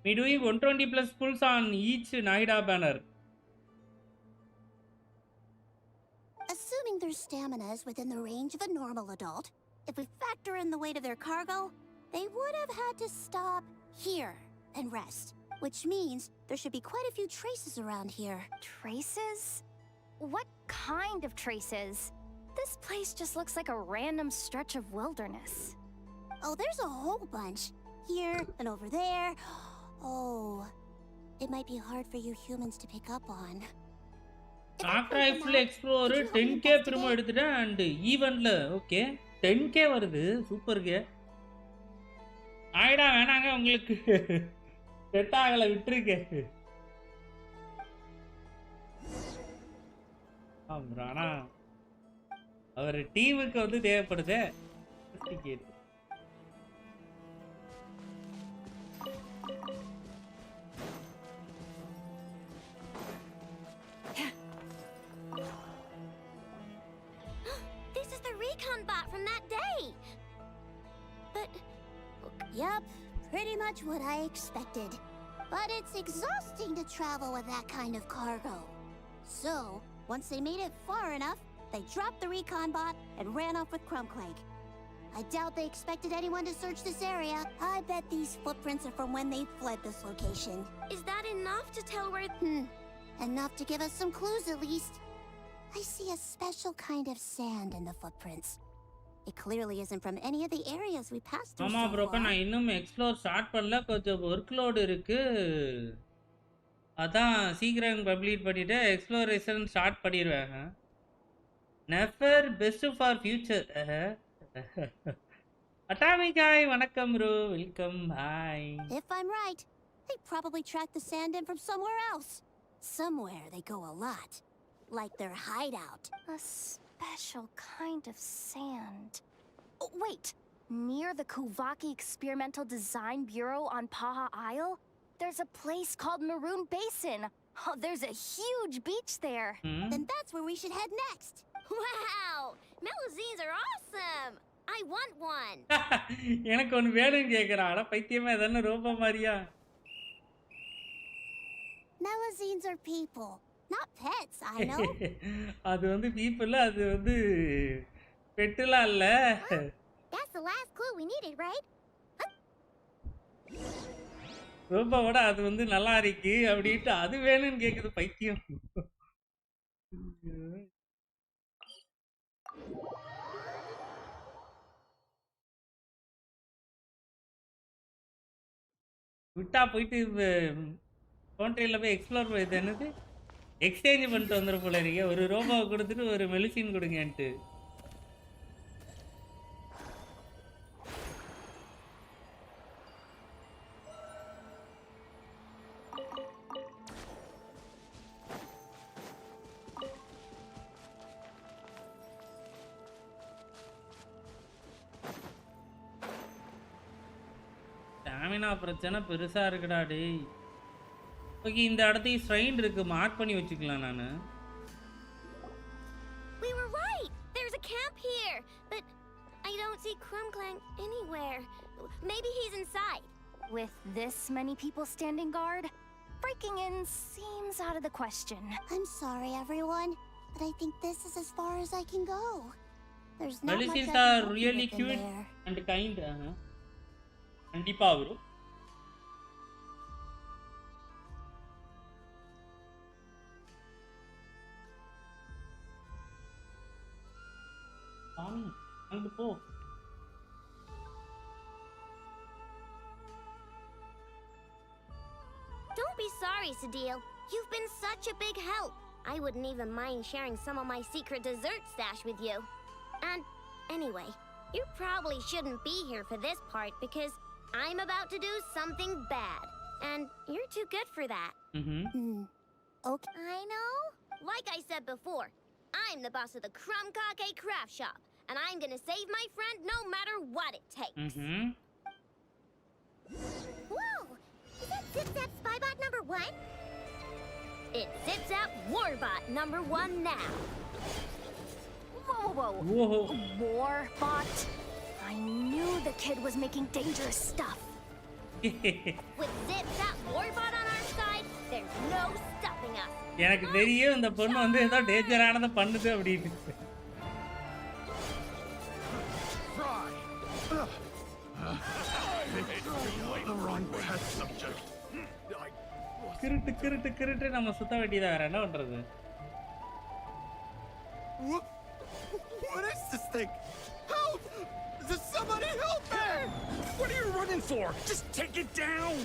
[SPEAKER 2] Me doing 120 plus pulls on each Nahida banner.
[SPEAKER 19] Assuming their stamina is within the range of a normal adult, if we factor in the weight of their cargo, they would have had to stop here and rest. Which means there should be quite a few traces around here.
[SPEAKER 8] Traces? What kind of traces? This place just looks like a random stretch of wilderness.
[SPEAKER 19] Oh, there's a whole bunch. Here and over there. Oh, it might be hard for you humans to pick up on.
[SPEAKER 2] After I full explore 10k primo எடுத்துட்டேன் and eventல okay 10k வருது சூப்பர்ங்க. ஆயிடா வேணாங்க உங்களுக்கு set ஆகல விட்டுருங்க. ஆனா அவர் டீமுக்கு வந்து தேவைப்படுதே.
[SPEAKER 19] This is the recon bot from that day. But, yep, pretty much what I expected. But it's exhausting to travel with that kind of cargo. So, once they made it far enough, they dropped the recon bot and ran off with Crumbclank. I doubt they expected anyone to search this area. I bet these footprints are from when they fled this location.
[SPEAKER 4] Is that enough to tell where...
[SPEAKER 19] Enough to give us some clues at least. I see a special kind of sand in the footprints. It clearly isn't from any of the areas we passed through
[SPEAKER 2] ஆமா
[SPEAKER 19] so
[SPEAKER 2] bro
[SPEAKER 19] far.
[SPEAKER 2] நான் இன்னும் explore start பண்ணல கொஞ்சம் work load இருக்கு. அதான் சீக்கிரம் complete பண்ணிட்டு exploration start பண்ணிடுவேன். Never best for future. Atomic hi வணக்கம் bro welcome hi.
[SPEAKER 19] If I'm right, they probably tracked the sand in from somewhere else. Somewhere they go a lot. Like their hideout.
[SPEAKER 8] A special kind of sand. Oh, wait! Near the Kuvaki Experimental Design Bureau on Paha Isle, there's a place called Maroon Basin. Oh, there's a huge beach there.
[SPEAKER 19] Then that's where we should head next.
[SPEAKER 4] Wow! Melusines are awesome! I want one!
[SPEAKER 2] எனக்கு ஒன்று வேணும்னு கேட்குறான். ஆனால் பைத்தியமா எதானே robot மாதிரியா?
[SPEAKER 19] Melusines are people, not pets, I know.
[SPEAKER 2] அது வந்து people அது வந்து பெட்டுலாம் இல்லை.
[SPEAKER 4] That's the last clue we needed, right?
[SPEAKER 2] ரோபோவோட அது வந்து நல்லா இருக்கு அப்படின்ட்டு அது வேணும்னு கேட்குது பைத்தியம். விட்டா போயிட்டு கவுண்ட்ரியில் போய் எக்ஸ்ப்ளோர் பண்ணி என்னது எக்ஸ்சேஞ்ச் பண்ணிட்டு வந்துடும் போல இருக்கீங்க. ஒரு ரோபோவை கொடுத்துட்டு ஒரு மெலிசின் கொடுங்கன்ட்டு. ஸ்டாமினா பிரச்சனை பெருசா இருக்குடா டேய். ஓகே இந்த இடத்தையும் ஸ்ட்ரைன் இருக்கு மார்க் பண்ணி வச்சுக்கலாம் நான்.
[SPEAKER 4] We were right! There's a camp here! But I don't see Crumbclank anywhere. Maybe he's inside.
[SPEAKER 8] With this many people standing guard, breaking in seems out of the question.
[SPEAKER 19] I'm sorry, everyone, but I think this is as far as I can go. There's not much I
[SPEAKER 2] Melicians
[SPEAKER 19] can
[SPEAKER 2] are
[SPEAKER 19] help you
[SPEAKER 2] really
[SPEAKER 19] with in
[SPEAKER 2] cute
[SPEAKER 19] there.
[SPEAKER 2] and kind. கண்டிப்பா bro. சாமி அங்க போ.
[SPEAKER 4] Don't be sorry, Sadil. You've been such a big help. I wouldn't even mind sharing some of my secret dessert stash with you. And anyway, you probably shouldn't be here for this part because I'm about to do something bad. And you're too good for that.
[SPEAKER 19] Okay.
[SPEAKER 4] I know. Like I said before, I'm the boss of the Crumb Kake Craft Shop. And I'm gonna save my friend no matter what it takes. Whoa! Is that ZipZap Spybot number 1? It's ZipZap Warbot number 1 now.
[SPEAKER 8] Whoa. Warbot? I knew the kid was making dangerous stuff.
[SPEAKER 4] With ZipZap Warbot on our side, there's no stopping us.
[SPEAKER 2] எனக்கு தெரியும் இந்த பொண்ணு வந்து ஏதோ டேஞ்சரானத பண்ணுது அப்படினு. கிருட்டு நம்ம சுத்த வேண்டியதா வேற என்ன பண்றது?
[SPEAKER 14] What is this thing? Help! Does somebody help me? What are you running for? Just take it down.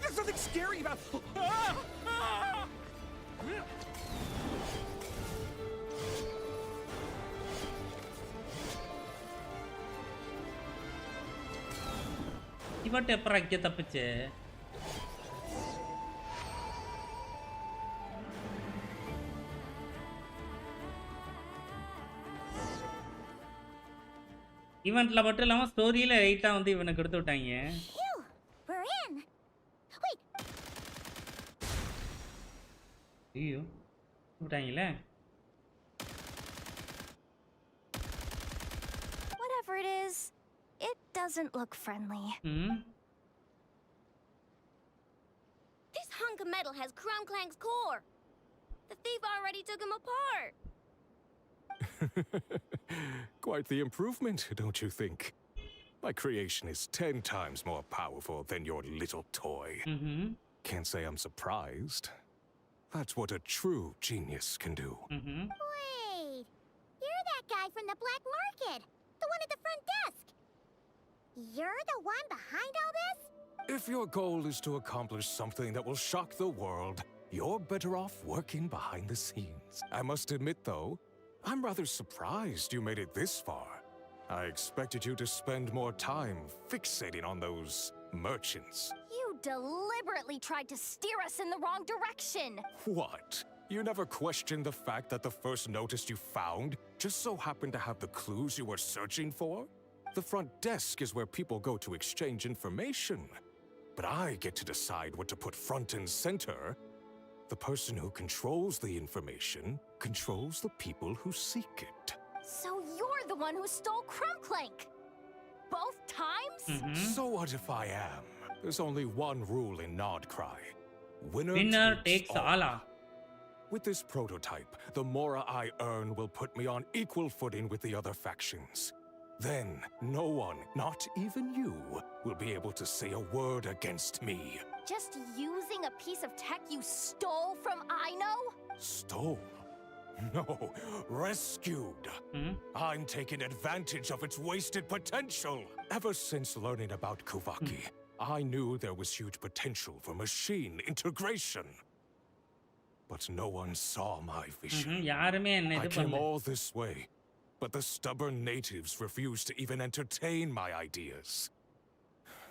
[SPEAKER 14] There's nothing scary about.
[SPEAKER 2] இவட்ட எப்பற அங்க தப்பிச்சே? ஈவென்ட்ல மட்டும் இல்லாம ஸ்டோரியில ரைட்டா வந்து இவனுக்கு எடுத்து விட்டாங்க.
[SPEAKER 4] We're in. Wait.
[SPEAKER 2] ஐயோ. விட்டாங்களே.
[SPEAKER 8] Whatever it is, it doesn't look friendly.
[SPEAKER 4] This hunk of metal has Crumb Clank's core. The thief already took him apart.
[SPEAKER 11] Quite the improvement, don't you think? My creation is 10 times more powerful than your little toy. Can't say I'm surprised. That's what a true genius can do.
[SPEAKER 4] Wait, you're that guy from the black market, the one at the front desk. You're the one behind all this?
[SPEAKER 11] If your goal is to accomplish something that will shock the world, you're better off working behind the scenes. I must admit, though, I'm rather surprised you made it this far. I expected you to spend more time fixating on those merchants.
[SPEAKER 8] You deliberately tried to steer us in the wrong direction.
[SPEAKER 11] What? You never questioned the fact that the first notice you found just so happened to have the clues you were searching for? The front desk is where people go to exchange information. But I get to decide what to put front and center. The person who controls the information controls the people who seek it.
[SPEAKER 8] So you're the one who stole Crumb Clank? Both times?
[SPEAKER 11] So what if I am? There's only one rule in Nodcry. Winner takes all. With this prototype, the more I earn will put me on equal footing with the other factions. Then, no one, not even you, will be able to say a word against me.
[SPEAKER 8] Just using a piece of tech you stole from Cyno?
[SPEAKER 11] Stole? No, rescued. I'm taking advantage of its wasted potential. Ever since learning about Kuvaki, I knew there was huge potential for machine integration. But no one saw my vision. I came all this way, but the stubborn natives refused to even entertain my ideas.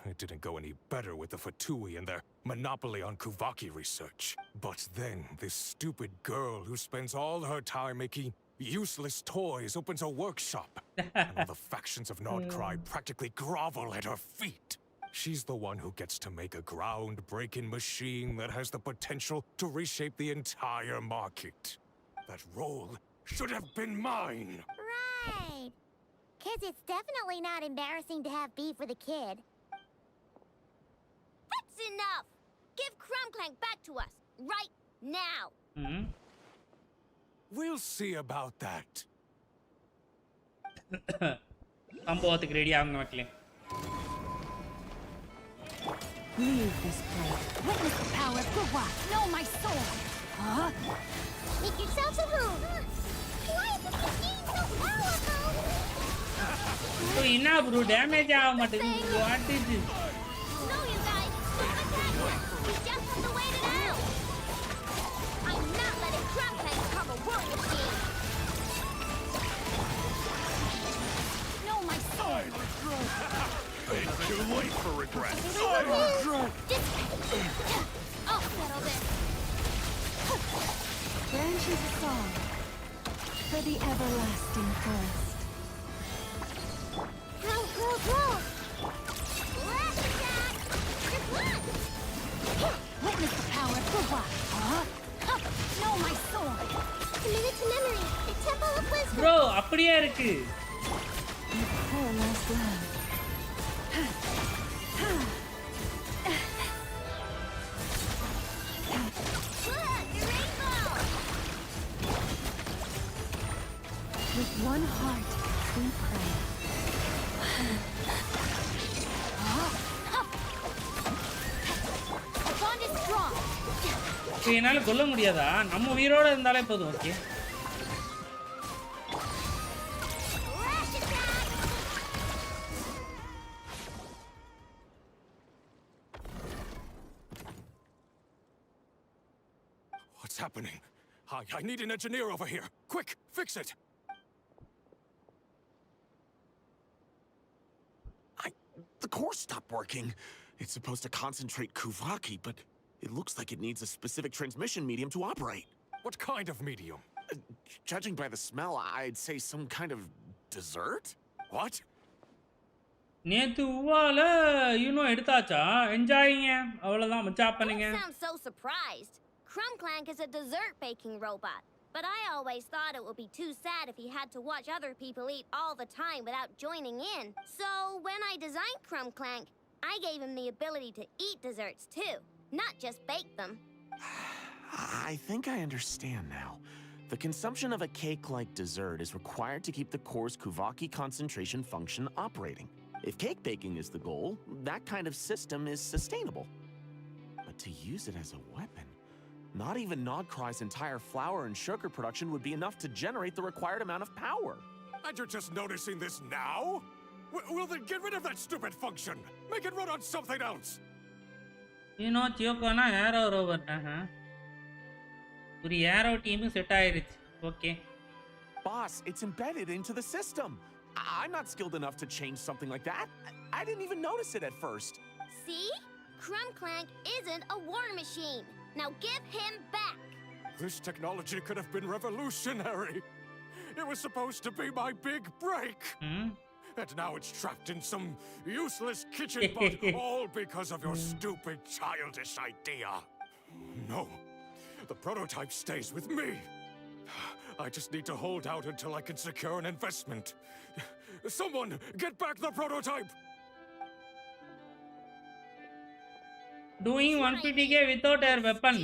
[SPEAKER 11] It didn't go any better with the Fatui and their monopoly on Kuvaki research. But then, this stupid girl who spends all her time making useless toys opens a workshop. And all the factions of Nodcry practically grovel at her feet. She's the one who gets to make a groundbreaking machine that has the potential to reshape the entire market. That role should have been mine.
[SPEAKER 4] Right. 'Cause it's definitely not embarrassing to have beef with a kid. That's enough. Give Crumbclank back to us right now.
[SPEAKER 11] We'll see about that.
[SPEAKER 2] சம்பவத்துக்கு ready ஆகுங்க மக்களே.
[SPEAKER 8] Leave this place. Witness the power of Gua. Know my soul. Huh?
[SPEAKER 4] Make yourselves a room. Why is this machine so powerful?
[SPEAKER 2] So என்ன bro damage ஆக மாட்டேங்குது. What is this?
[SPEAKER 4] No, you guys. Don't attack her. We just have to wait it out. I'm not letting Crumbclank become a war machine.
[SPEAKER 8] Know my soul.
[SPEAKER 14] It's too late for regret.
[SPEAKER 4] I'll settle this.
[SPEAKER 13] Branches a song for the everlasting forest.
[SPEAKER 4] Grow. Lash attack. Just one.
[SPEAKER 8] Witness the power of Gua. Huh? Know my soul.
[SPEAKER 4] Commit it to memory. The Temple of Wisdom.
[SPEAKER 2] Bro, அப்படியே இருக்கு.
[SPEAKER 13] Her last love. With one heart, we pray.
[SPEAKER 4] The bond is strong.
[SPEAKER 2] என்னால கொல்ல முடியாதா? நம்ம உயிரோட இருந்தாலே போதும். Okay.
[SPEAKER 11] What's happening? I need an engineer over here. Quick, fix it.
[SPEAKER 20] The core stopped working. It's supposed to concentrate Kuvaki, but it looks like it needs a specific transmission medium to operate.
[SPEAKER 11] What kind of medium?
[SPEAKER 20] Judging by the smell, I'd say some kind of dessert?
[SPEAKER 11] What?
[SPEAKER 2] நேத்து உவால எடுத்தாச்சா என்ஜாயிங்க அவ்வளவுதான் மச்சா பண்ணுங்க.
[SPEAKER 4] Don't sound so surprised. Crumbclank is a dessert baking robot. But I always thought it would be too sad if he had to watch other people eat all the time without joining in. So when I designed Crumbclank, I gave him the ability to eat desserts too, not just bake them.
[SPEAKER 20] I think I understand now. The consumption of a cake-like dessert is required to keep the core's Kuvaki concentration function operating. If cake baking is the goal, that kind of system is sustainable. But to use it as a weapon, not even Nodcry's entire flour and sugar production would be enough to generate the required amount of power.
[SPEAKER 11] And you're just noticing this now? Well then get rid of that stupid function. Make it run on something else.
[SPEAKER 2] தியோகோனா aero rover. ஒரு aero team set ஆயிருச்சு. Okay.
[SPEAKER 20] Boss, it's embedded into the system. I'm not skilled enough to change something like that. I didn't even notice it at first.
[SPEAKER 4] See? Crumbclank isn't a war machine. Now give him back.
[SPEAKER 11] This technology could have been revolutionary. It was supposed to be my big break. And now it's trapped in some useless kitchen bug, all because of your stupid childish idea. No, the prototype stays with me. I just need to hold out until I can secure an investment. Someone, get back the prototype!
[SPEAKER 2] Doing 150k without a weapon.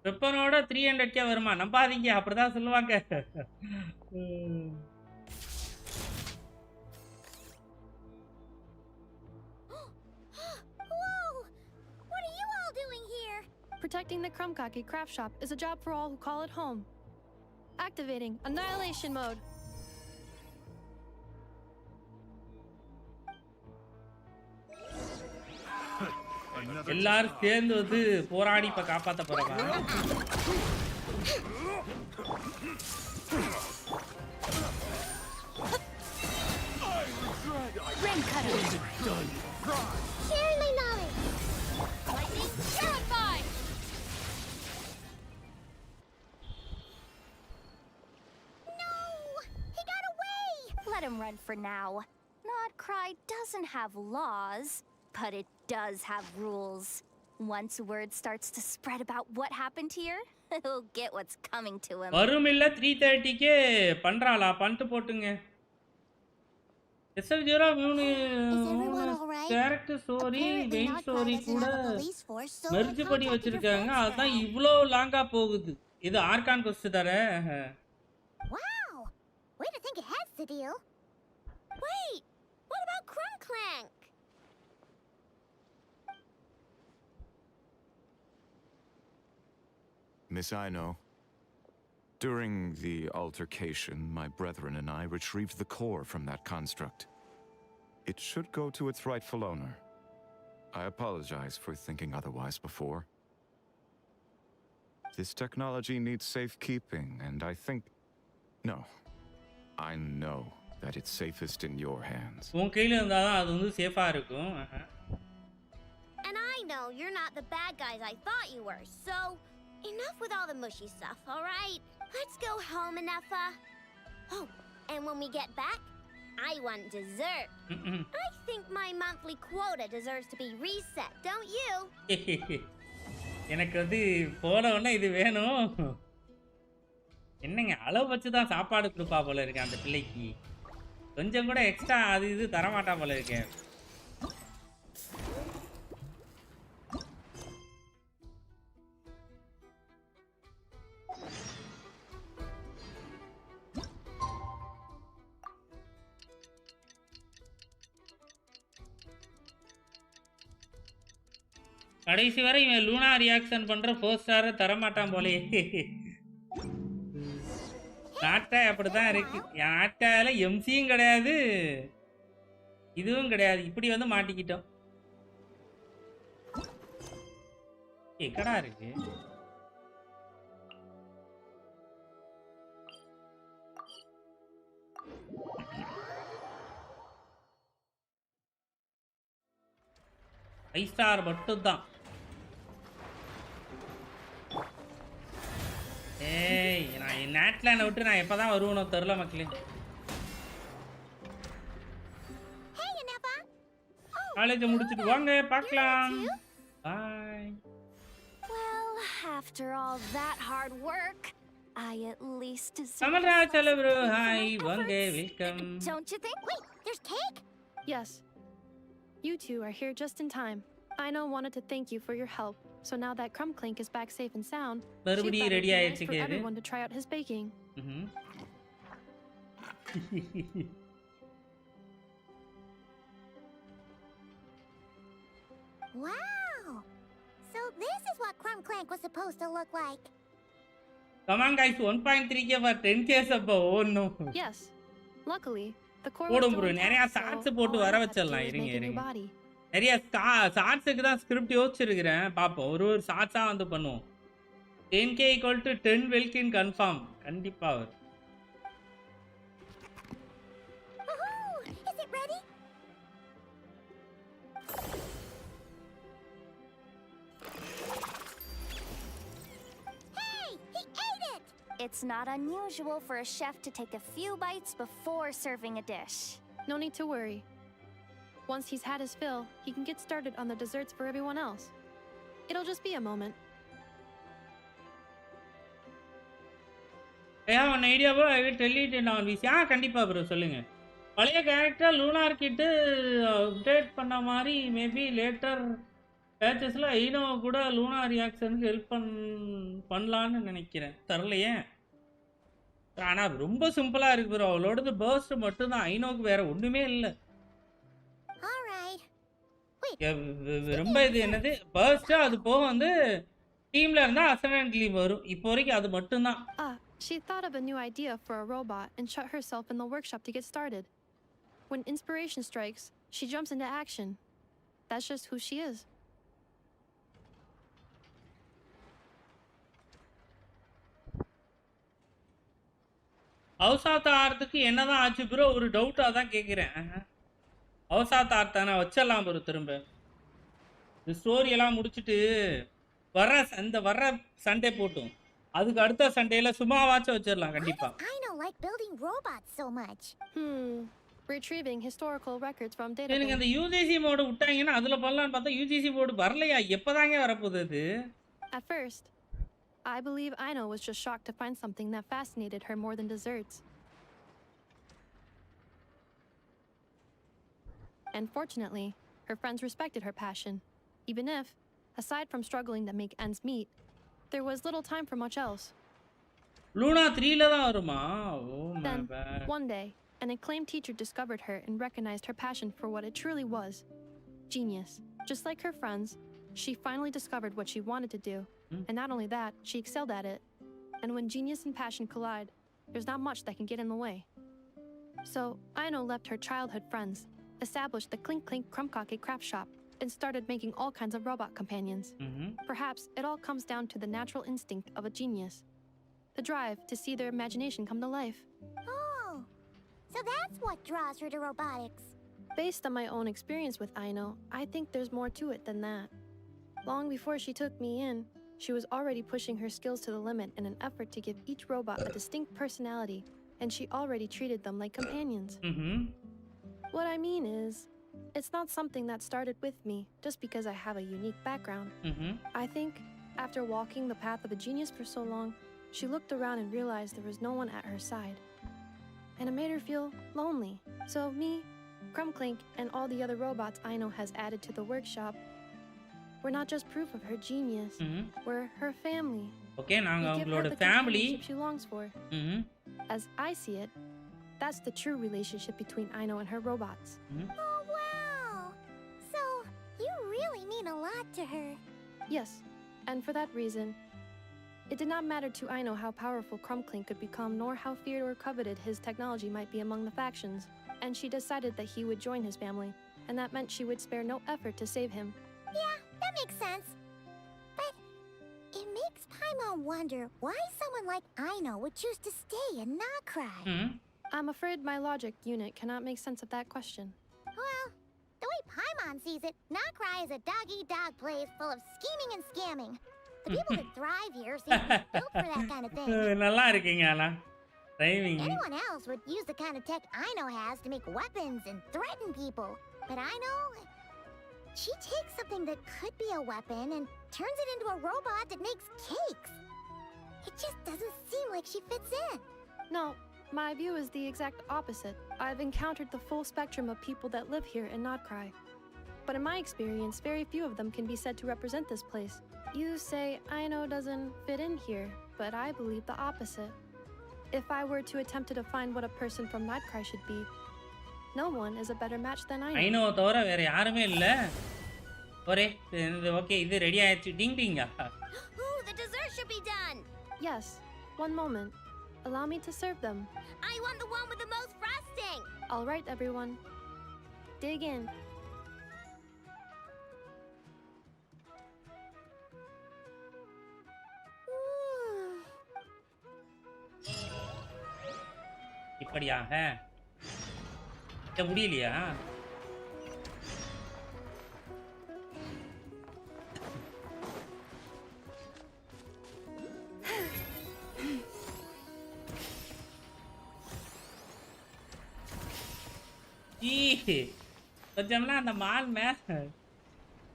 [SPEAKER 2] வெப்பனோட 300k வருமா? நம்பாதீங்க, அப்படிதான் சொல்லுவாங்க.
[SPEAKER 4] Whoa! What are you all doing here?
[SPEAKER 18] Protecting the Crumbcake craft shop is a job for all who call it home. Activating annihilation mode.
[SPEAKER 2] எல்லாரும் சேர்ந்து வந்து போராடி இப்ப காப்பாத்த போறாங்க.
[SPEAKER 8] Rain cutter.
[SPEAKER 4] Sharing my knowledge. Lightning terrified. No! He got away!
[SPEAKER 8] Let him run for now. Nodcry doesn't have laws, but it does have rules. Once word starts to spread about what happened here, he'll get what's coming to him.
[SPEAKER 2] வருமில்ல 330k பண்றாளா? பண்ணிட்டு போட்டுங்க. SF0 character story main story கூட merge பண்ணி வச்சிருக்காங்க. அதான் இவ்ளோ லாங்கா போகுது. இது ஆர்கான் கொஸ்ட் தர.
[SPEAKER 4] Wow! Way to think ahead, Cedille. Wait, what about Crumb Clank?
[SPEAKER 14] Miss Cyno, during the altercation, my brethren and I retrieved the core from that construct. It should go to its rightful owner. I apologize for thinking otherwise before. This technology needs safekeeping, and I think... No. I know that it's safest in your hands.
[SPEAKER 2] உன் கையில இருந்தா தான் அது வந்து சேஃபா இருக்கும்.
[SPEAKER 4] And I know you're not the bad guys I thought you were, so enough with all the mushy stuff, all right? Let's go home, Enougha. Oh, and when we get back, I want dessert. I think my monthly quota deserves to be reset, don't you?
[SPEAKER 2] எனக்கு வந்து போன உடனே இது வேணும். என்னங்க அளவு வச்சு தான் சாப்பாடு கொடுப்பா போல இருக்கு அந்த பிள்ளைக்கு. கொஞ்சம் கூட எக்ஸ்ட்ரா அது இது தரமாட்டா போல இருக்கேன். கடைசி வரை இவன் லூனா ரியாக்ஷன் பண்ற ஃபர்ஸ்ட் ஸ்டாரை தரமாட்டான் போலே. நாட்டா அப்படிதான் இருக்கு. நாட்டால எம்சியும் கிடையாது, இதுவும் கிடையாது. இப்படி வந்து மாட்டிக்கிட்டோம். எக்கடா இருக்கு? ஃபைவ் ஸ்டார் மட்டும் தான். ஏய், நான் நாட்லாண்டை விட்டு நான் எப்பதான் வருவனோ தெரியல மக்களே. காலேஜ் முடிச்சிட்டு வாங்க பார்க்கலாம். By.
[SPEAKER 8] Well, after all that hard work, I at least deserve.
[SPEAKER 2] Amalraj, hello bro. Hi, வாங்க welcome.
[SPEAKER 8] Don't you think?
[SPEAKER 4] Wait, there's cake?
[SPEAKER 18] Yes. You two are here just in time. Cyno wanted to thank you for your help. So now that Crumb Clank is back safe and sound, she thought it'd be nice for everyone to try out his baking.
[SPEAKER 4] Wow! So this is what Crumb Clank was supposed to look like.
[SPEAKER 2] Come on guys, 1.3k for 10k sub. Oh no.
[SPEAKER 18] Yes. Luckily, the core
[SPEAKER 2] போடும் bro. நிறைய shorts போட்டு வர வச்சிரலாம். இருங்க. நிறைய ஷார்ட்ஸ்க்கு தான் script யோசிச்சிருக்கிறேன். பாப்போம். ஒரு ஷார்ட்ஸா வந்து பண்ணுவோம். 10k = 10 வெல்கின் confirm. கண்டிப்பா வரும்.
[SPEAKER 4] Is it ready? Hey, he ate it.
[SPEAKER 8] It's not unusual for a chef to take a few bites before serving a dish.
[SPEAKER 18] No need to worry. Once he's had his fill, he can get started on the desserts for everyone else. It'll just be a moment.
[SPEAKER 2] I have an idea bro. I will tell it in on VC. கண்டிப்பா bro சொல்லுங்க. பழைய character lunar கிட்ட update பண்ண மாதிரி maybe later பேச்சஸ்ல ஐனோ கூட Luna ரியாக்ஷனுக்கு help பண்ணலான்னு நினைக்கிறேன். தெரியலையே. ஆனா ரொம்ப சிம்பிளா இருக்கு bro. அவளோடது பர்ஸ்ட் மட்டும் தான். ஐனோக்கு வேற ஒண்ணுமே இல்லை. ரொம்ப இது என்னது பர்ஸ்ட் அது போக வந்து டீம்ல இருந்தா அசைன்மென்ட்லி வரும். இப்போ வரைக்கும் அது மட்டும் தான்.
[SPEAKER 18] She thought of a new idea for a robot and shut herself in the workshop to get started. When inspiration strikes, she jumps into action. That's just who she is.
[SPEAKER 2] House of the ஆர்த்துக்கு என்னதான் ஆச்சு bro? ஒரு டவுட்டா தான் கேட்குறேன். House of the art தானே வச்சிடலாம் bro. திரும்ப இந்த ஸ்டோரி எல்லாம் முடிச்சுட்டு வர்ற சண்டே போட்டும். அதுக்கு அடுத்த சண்டேல சும்மாவாச்சும் வச்சிடலாம் கண்டிப்பா.
[SPEAKER 4] I know like building robots so much.
[SPEAKER 18] Retrieving historical records from database.
[SPEAKER 2] நீங்க அந்த UGC மோட் விட்டாங்கன்னா அதுல பண்ணலாம்னு பார்த்தா UGC மோட் வரலையா? எப்பதாங்க வரப்போகுது அது?
[SPEAKER 18] At first, I believe Cyno was just shocked to find something that fascinated her more than desserts. And fortunately, her friends respected her passion, even if, aside from struggling to make ends meet, there was little time for much else.
[SPEAKER 2] Luna 3 தான் வருமா? Oh my
[SPEAKER 18] Then,
[SPEAKER 2] bad.
[SPEAKER 18] one day, an acclaimed teacher discovered her and recognized her passion for what it truly was. Genius. Just like her friends, she finally discovered what she wanted to do. And not only that, she excelled at it. And when genius and passion collide, there's not much that can get in the way. So, Aino left her childhood friends, established the Clink Clink Krumkake craft shop, and started making all kinds of robot companions. Perhaps it all comes down to the natural instinct of a genius. The drive to see their imagination come to life.
[SPEAKER 19] Oh, so that's what draws her to robotics.
[SPEAKER 18] Based on my own experience with Aino, I think there's more to it than that. Long before she took me in, she was already pushing her skills to the limit in an effort to give each robot a distinct personality, and she already treated them like companions. What I mean is, it's not something that started with me just because I have a unique background. I think, after walking the path of a genius for so long, she looked around and realized there was no one at her side. And it made her feel lonely. So me, Krumklink, and all the other robots Aino has added to the workshop, we're not just proof of her genius. We're her family.
[SPEAKER 2] Okay, நாங்க
[SPEAKER 18] We give her
[SPEAKER 2] அவங்களோட
[SPEAKER 18] the
[SPEAKER 2] family.
[SPEAKER 18] companionship she longs for. As I see it, that's the true relationship between Aino and her robots.
[SPEAKER 19] Oh, wow. So, you really mean a lot to her.
[SPEAKER 18] Yes, and for that reason, it did not matter to Aino how powerful Krumklink could become, nor how feared or coveted his technology might be among the factions, and she decided that he would join his family, and that meant she would spare no effort to save him.
[SPEAKER 19] Yeah, that makes sense. But it makes Paimon wonder why someone like Aino would choose to stay and not cry.
[SPEAKER 18] I'm afraid my logic unit cannot make sense of that question.
[SPEAKER 19] Well, the way Paimon sees it, Nahcry is a dog-eat-dog place full of scheming and scamming. The people that thrive here seem to be built for that kind of thing.
[SPEAKER 2] நல்லா இருக்கீங்க ஆனா. Timing.
[SPEAKER 19] Anyone else would use the kind of tech Aino has to make weapons and threaten people. But Aino, she takes something that could be a weapon and turns it into a robot that makes cakes. It just doesn't seem like she fits in.
[SPEAKER 18] No, my view is the exact opposite. I've encountered the full spectrum of people that live here in Nahcry. But in my experience, very few of them can be said to represent this place. You say Aino doesn't fit in here, but I believe the opposite. If I were to attempt to define what a person from Nahcry should be, no one is a better match than Aino.
[SPEAKER 2] Aino தவிர வேற யாருமே இல்ல. ஒரே okay இது ready ஆயிடுச்சு. டிங் Dinka.
[SPEAKER 19] Ooh, the dessert should be done.
[SPEAKER 18] Yes. One moment. Allow me to serve them.
[SPEAKER 19] I want the one with the most frosting.
[SPEAKER 18] All right, everyone. Dig in.
[SPEAKER 2] இப்படியாக இத முடியலையா? கொஞ்சம்லாம் அந்த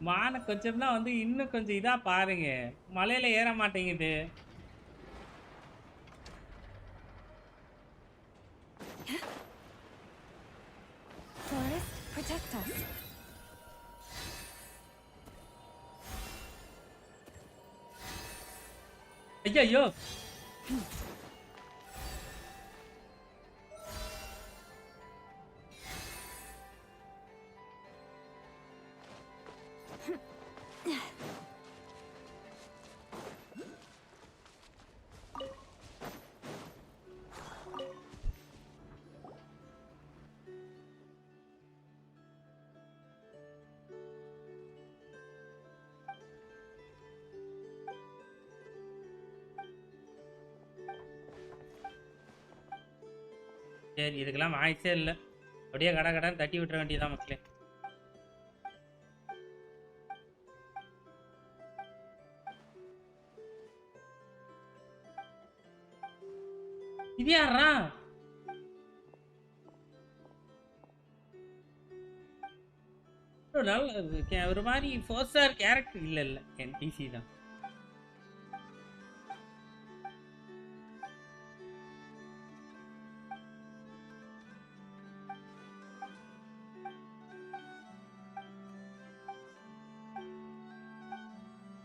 [SPEAKER 2] மான கொஞ்சம்லாம் வந்து இன்னும் கொஞ்சம் இதா பாருங்க. மலையில ஏற மாட்டேங்குது.
[SPEAKER 13] Forest, protect us.
[SPEAKER 2] ஐயோ சரி இதுக்கெல்லாம் வாய்ஸே இல்லை. அப்படியே கடன் தட்டி விட்டுற வேண்டியதான் மக்களே. இது யாரா? ஒரு மாதிரி 4 ஸ்டார் கேரக்டர் இல்ல NPC தான்.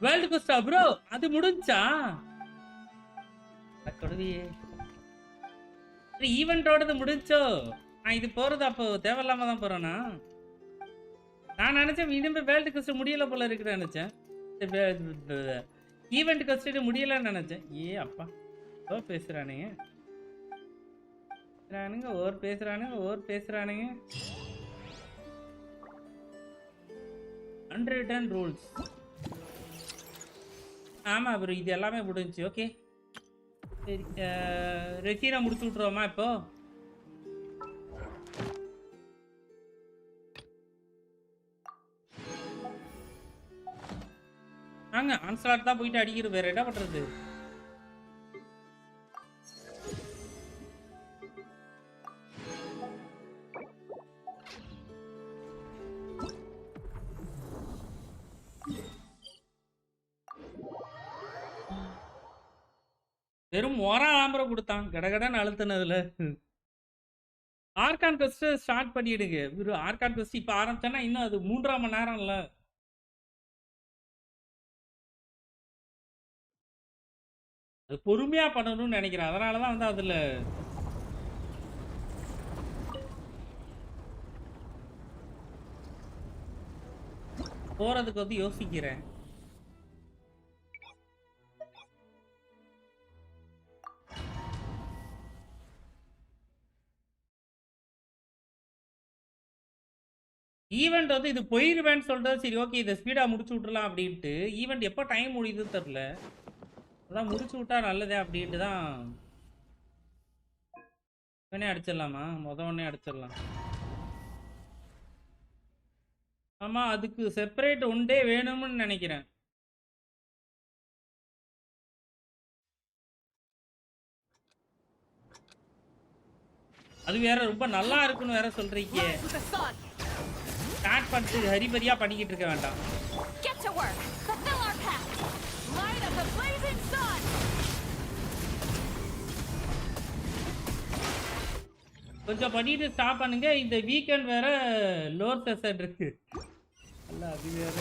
[SPEAKER 2] வேர்ல்ட் கோஸ்டா ப்ரோ அது முடிஞ்சா கடவுளே ஈவென்ட்டோடது முடிஞ்சோ நான் இது போறது அப்போ தேவையில்லாம தான் போறேனா நான் நினைச்சேன் இனிமே வேர்ல்ட் கோஸ்ட் முடியல போல இருக்குன்னு நினைச்சேன் ஈவென்ட் கோஸ்ட் முடியலன்னு நினைச்சேன் ஏ அப்பா ஓ பேசுறானுங்க பேசுறானுங்க 110 ரூல்ஸ் ஆமா ப்ரோ இது எல்லாமே முடிஞ்சுச்சு ஓகே சரி ரெசீனா முடிச்சு விட்டுருவோமா இப்போ நாங்க ஆன்சலாட் தான் போயிட்டு அடிக்கிறது வேற என்ன பண்றது வெறும் மொரா ஆம்பரம் கொடுத்தான் கடகடன்னு அழுத்தினதுல ஆர்கான் கொஸ்ட் ஸ்டார்ட் பண்ணிடுங்க ஒரு ஆர்கான் கொஸ்ட் இப்ப ஆரம்பிச்சேன்னா இன்னும் அது 3.5 மணி நேரம் இல்ல அது பொறுமையா பண்ணணும்னு நினைக்கிறேன் அதனாலதான் வந்து அதுல போறதுக்கு வந்து யோசிக்கிறேன் ஈவெண்ட் வந்து இது போயிருவேன்னு சொல்றது சரி ஓகே இதை ஸ்பீடா முடிச்சு விட்டுலாம் அப்படின்ட்டு ஈவெண்ட் எப்போ டைம் முடியுதுன்னு தெரியல அதான் முடிச்சு விட்டா நல்லதே அப்படின்ட்டு தான் உடனே அடிச்சிடலாமா உடனே அடிச்சிடலாம் ஆமா அதுக்கு செப்பரேட் ஒன் டே வேணும்னு நினைக்கிறேன் அது வேற ரொம்ப நல்லா இருக்குன்னு வேற சொல்றீங்க ஸ்டார்ட் பண்ணிட்டு ஹரிபரியா பண்ணிக்கிட்டு இருக்க வேண்டாம் கொஞ்சம் பண்ணிட்டு ஸ்டாப் பண்ணுங்க இந்த வீக்கெண்ட் வேற லோர் செஷன் இருக்கு அல்ல அது வேற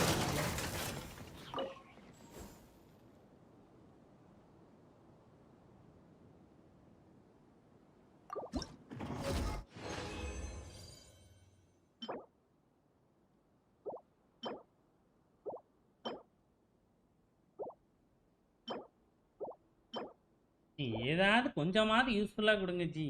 [SPEAKER 2] ஏதாவது கொஞ்சமாவது யூஸ்ஃபுல்லா கொடுங்க ஜி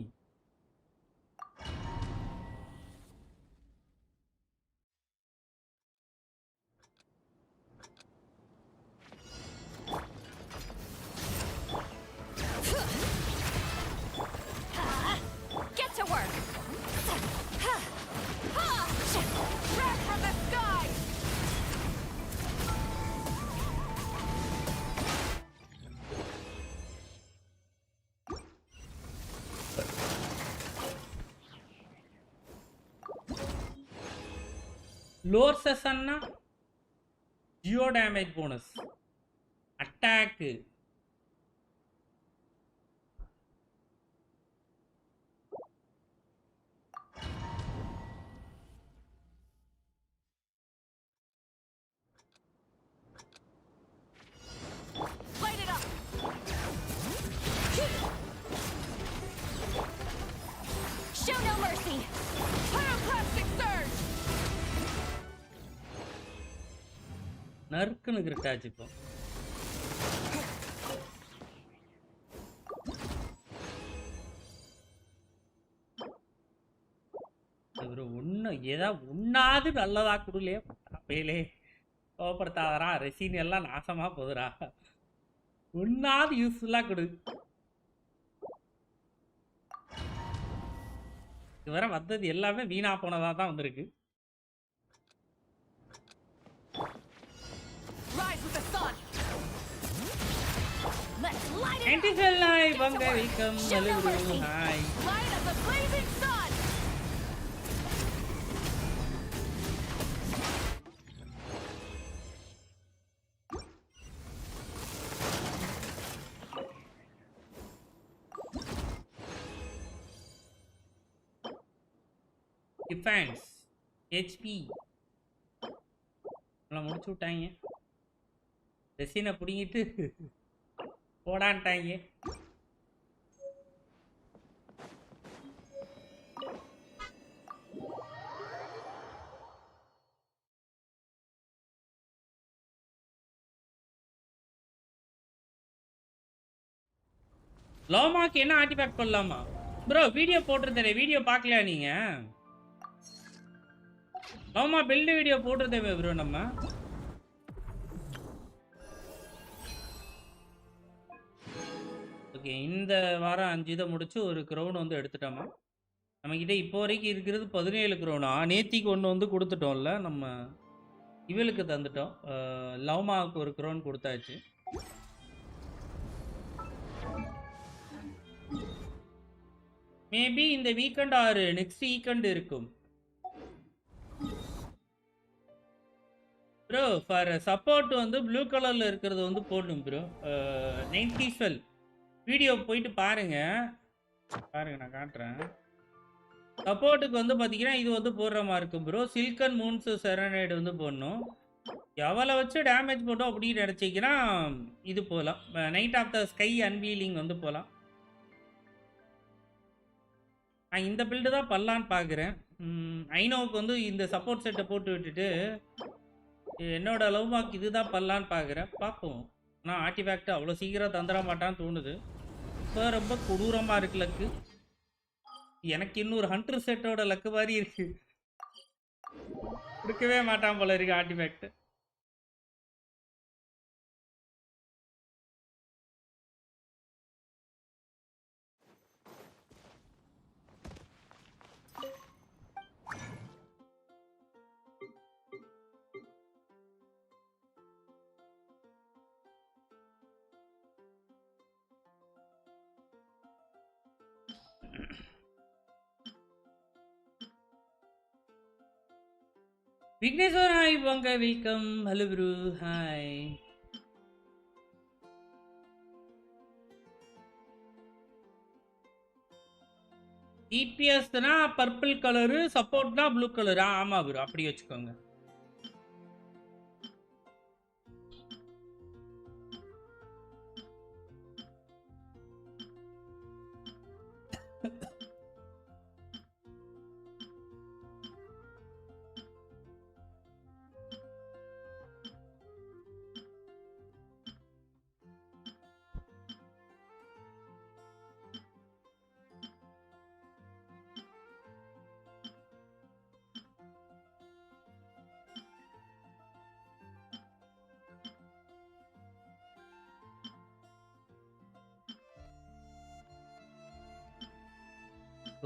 [SPEAKER 2] लोअर सेशन ना जियो damage bonus attack
[SPEAKER 17] Show no mercy. Pyroclastic surge.
[SPEAKER 2] நறுக்குன்னு கிரிட்டாச்சு இப்போ ஒன்னு ஏதாவது ஒன்னாவது நல்லதா கொடுலே அப்பையிலே கோபப்படுத்தாதரா ரெசின் எல்லாம் நாசமா போதுரா ஒன்னாவது யூஸ்ஃபுல்லா கொடு இதுவரை வந்தது எல்லாமே வீணா போனதா தான் வந்திருக்கு
[SPEAKER 17] Rise with the sun. Let's light it up.
[SPEAKER 2] Anti-cell live, Banga, welcome. Hello, bro. Hi.
[SPEAKER 17] Light up the blazing sun.
[SPEAKER 2] ரெசினை பிடிங்கிட்டு போடான்ட்டாங்க. லோமாக்கு என்ன ஆர்டிஃபேக்ட் பண்ணலாமா ப்ரோ? வீடியோ போட்டிருந்தே, வீடியோ பார்க்கலையா நீங்க? லோமா பில்டு வீடியோ போட்டிருந்தே ப்ரோ நம்ம. ஓகே, இந்த வாரம் 5 இதை முடிச்சு ஒரு க்ரௌன் வந்து எடுத்துட்டோமா. நம்மக்கிட்ட இப்போ வரைக்கும் இருக்கிறது 17 க்ரௌனா. நேத்திக்கு ஒன்று வந்து கொடுத்துட்டோம்ல நம்ம, இவளுக்கு தந்துட்டோம். லவ்மாவுக்கு ஒரு க்ரௌன் கொடுத்தாச்சு. மேபி இந்த வீக்கெண்ட் ஆர் நெக்ஸ்ட் வீக்கெண்ட் இருக்கும் ப்ரோ. ஃபார் சப்போர்ட் வந்து ப்ளூ கலரில் இருக்கிறது வந்து போடணும் ப்ரோ. 90s வீடியோ போயிட்டு பாருங்க, நான் காட்டுறேன். சப்போர்ட்டுக்கு வந்து பார்த்தீங்கன்னா இது வந்து போடுற மாதிரி இருக்கும் ப்ரோ. சில்கன் மூன்ஸ் செரனைடு வந்து போடணும். எவ்வளோ வச்சு டேமேஜ் போட்டோம் அப்படின்னு நினச்சிங்கன்னா இது போகலாம். Night of the sky unveiling வந்து போகலாம். நான் இந்த பில்டு தான் பண்ணலான்னு பார்க்குறேன். ஐனோவுக்கு வந்து இந்த சப்போர்ட் செட்டை போட்டு விட்டுட்டு என்னோட லவ்மாக்கு இது தான் பண்ணலான்னு பார்க்குறேன். பார்ப்போம். ஆனால் ஆர்டிஃபேக்ட் அவ்வளோ சீக்கிரம் தந்துட மாட்டான்னு தோணுது. இப்போ ரொம்ப கொடூரமாக இருக்கு லக்கு. எனக்கு இன்னொரு ஹண்டர் செட்டோட லக்கு மாதிரி இருக்கு. கொடுக்கவே மாட்டான் போல இருக்கு ஆர்டிஃபேக்ட். விக்னேஸ்வர் ஹாய் வாங்க, வெல்கம். Hello bro, hi. டிபிஎஸ்னா பர்பிள் கலரு, சப்போர்ட்னா ப்ளூ கலரு. ஆமா ப்ரோ, அப்படி வச்சுக்கோங்க.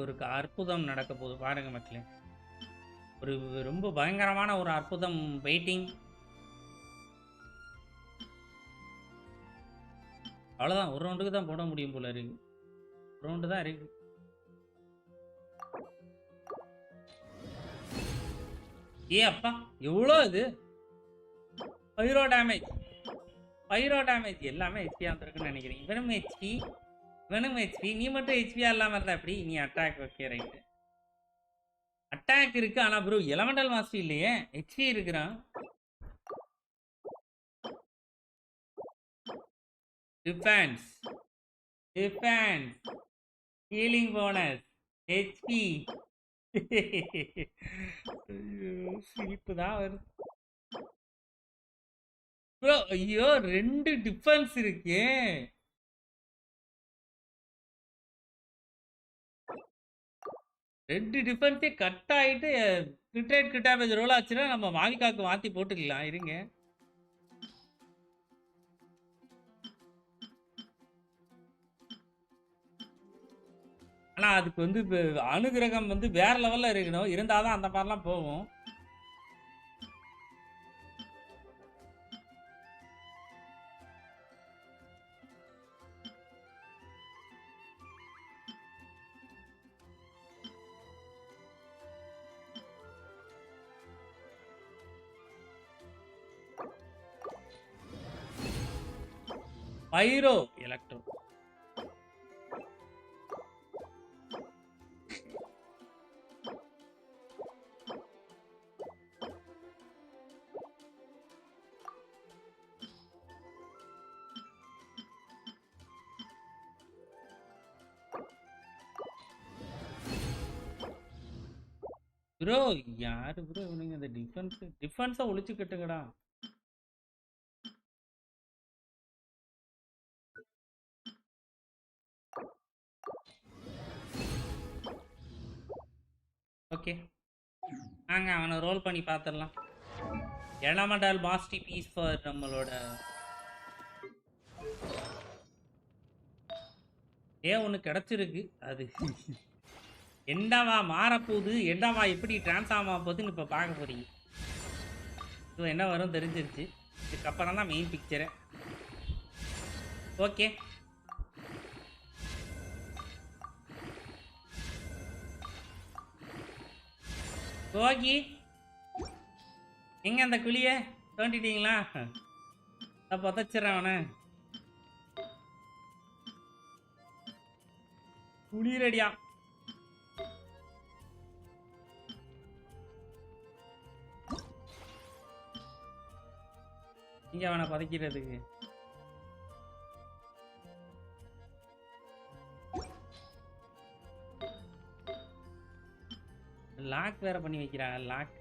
[SPEAKER 2] ஒரு அற்புதம் நடக்க போகுது பாருங்க மக்களே. ஒரு ரொம்ப பயங்கரமான ஒரு அற்புதம் வெயிட்டிங். அவ்வளோதான், ஒரு ரவுண்டுக்கு தான் போட முடியும் போல இருக்கு. ஒரு ரவுண்டு தான் இருக்கு. ஏ அப்பா, எவ்வளோ இது பைரோ டேமேஜ். எல்லாமே ஹெச்பி வந்துருக்குன்னு நினைக்கிறேன். இவனும் ஹெச்பி, நீ மட்டும் ஹெச்பியா இல்லாமல் இருந்தா எப்படி? நீ அட்டாக், ஓகே ரைட்டு. அட்டாக் இருக்கு, ஆனா ப்ரோ எலமெண்டல் மாஸ்டர் இல்லையே, ஹெச்பி இருக்கிறான். Defence, healing bonus, HP. சிரிப்பு தான் வருது ப்ரோ. ஐயோ, 2 டிஃபென்ஸ் இருக்கு. ரெண்டு டிஃபென்ஸே கட் ஆகிட்டு கிரிட் டேமேஜ் ரோல் ஆச்சுன்னா நம்ம மாவிகாக்கு மாற்றி போட்டுக்கலாம். இருங்க, ஆனால் அதுக்கு வந்து இப்போ அனுகிரகம் வந்து வேற லெவலில் இருக்கணும், இருந்தால் தான் அந்த மாதிரிலாம் போகும். பைரோ எலக்ட்ரோ ப்ரோ யாரு ப்ரோ இவனுங்க இந்த டிஃபென்ஸை ஒழிச்சு கட்டுங்கடா. ஓகே வாங்க அவனை ரோல் பண்ணி பார்த்துடலாம். எலமெண்டல் மாஸ்டர் பீஸ் ஃபார் நம்மளோட ஒன்று கிடச்சிருக்கு. அது என்னவா மாறப்போகுது, என்னவா எப்படி டிரான்ஸ்ஃபார்ம் ஆக போகுதுன்னு இப்போ பார்க்க போறீங்க. ஸோ என்ன வரும் தெரிஞ்சிருச்சு. இதுக்கப்புறம் தான் மெயின் பிக்சரு. ஓகே ஓகே எங்க அந்த குழிய தோண்டிட்டீங்களா? புதைச்சிடறேன் அவனை. குழி ரெடியா? இங்க அவனை புதைக்கிறதுக்கு லாக் வேற பண்ணி வைக்கிறாங்க. லாக்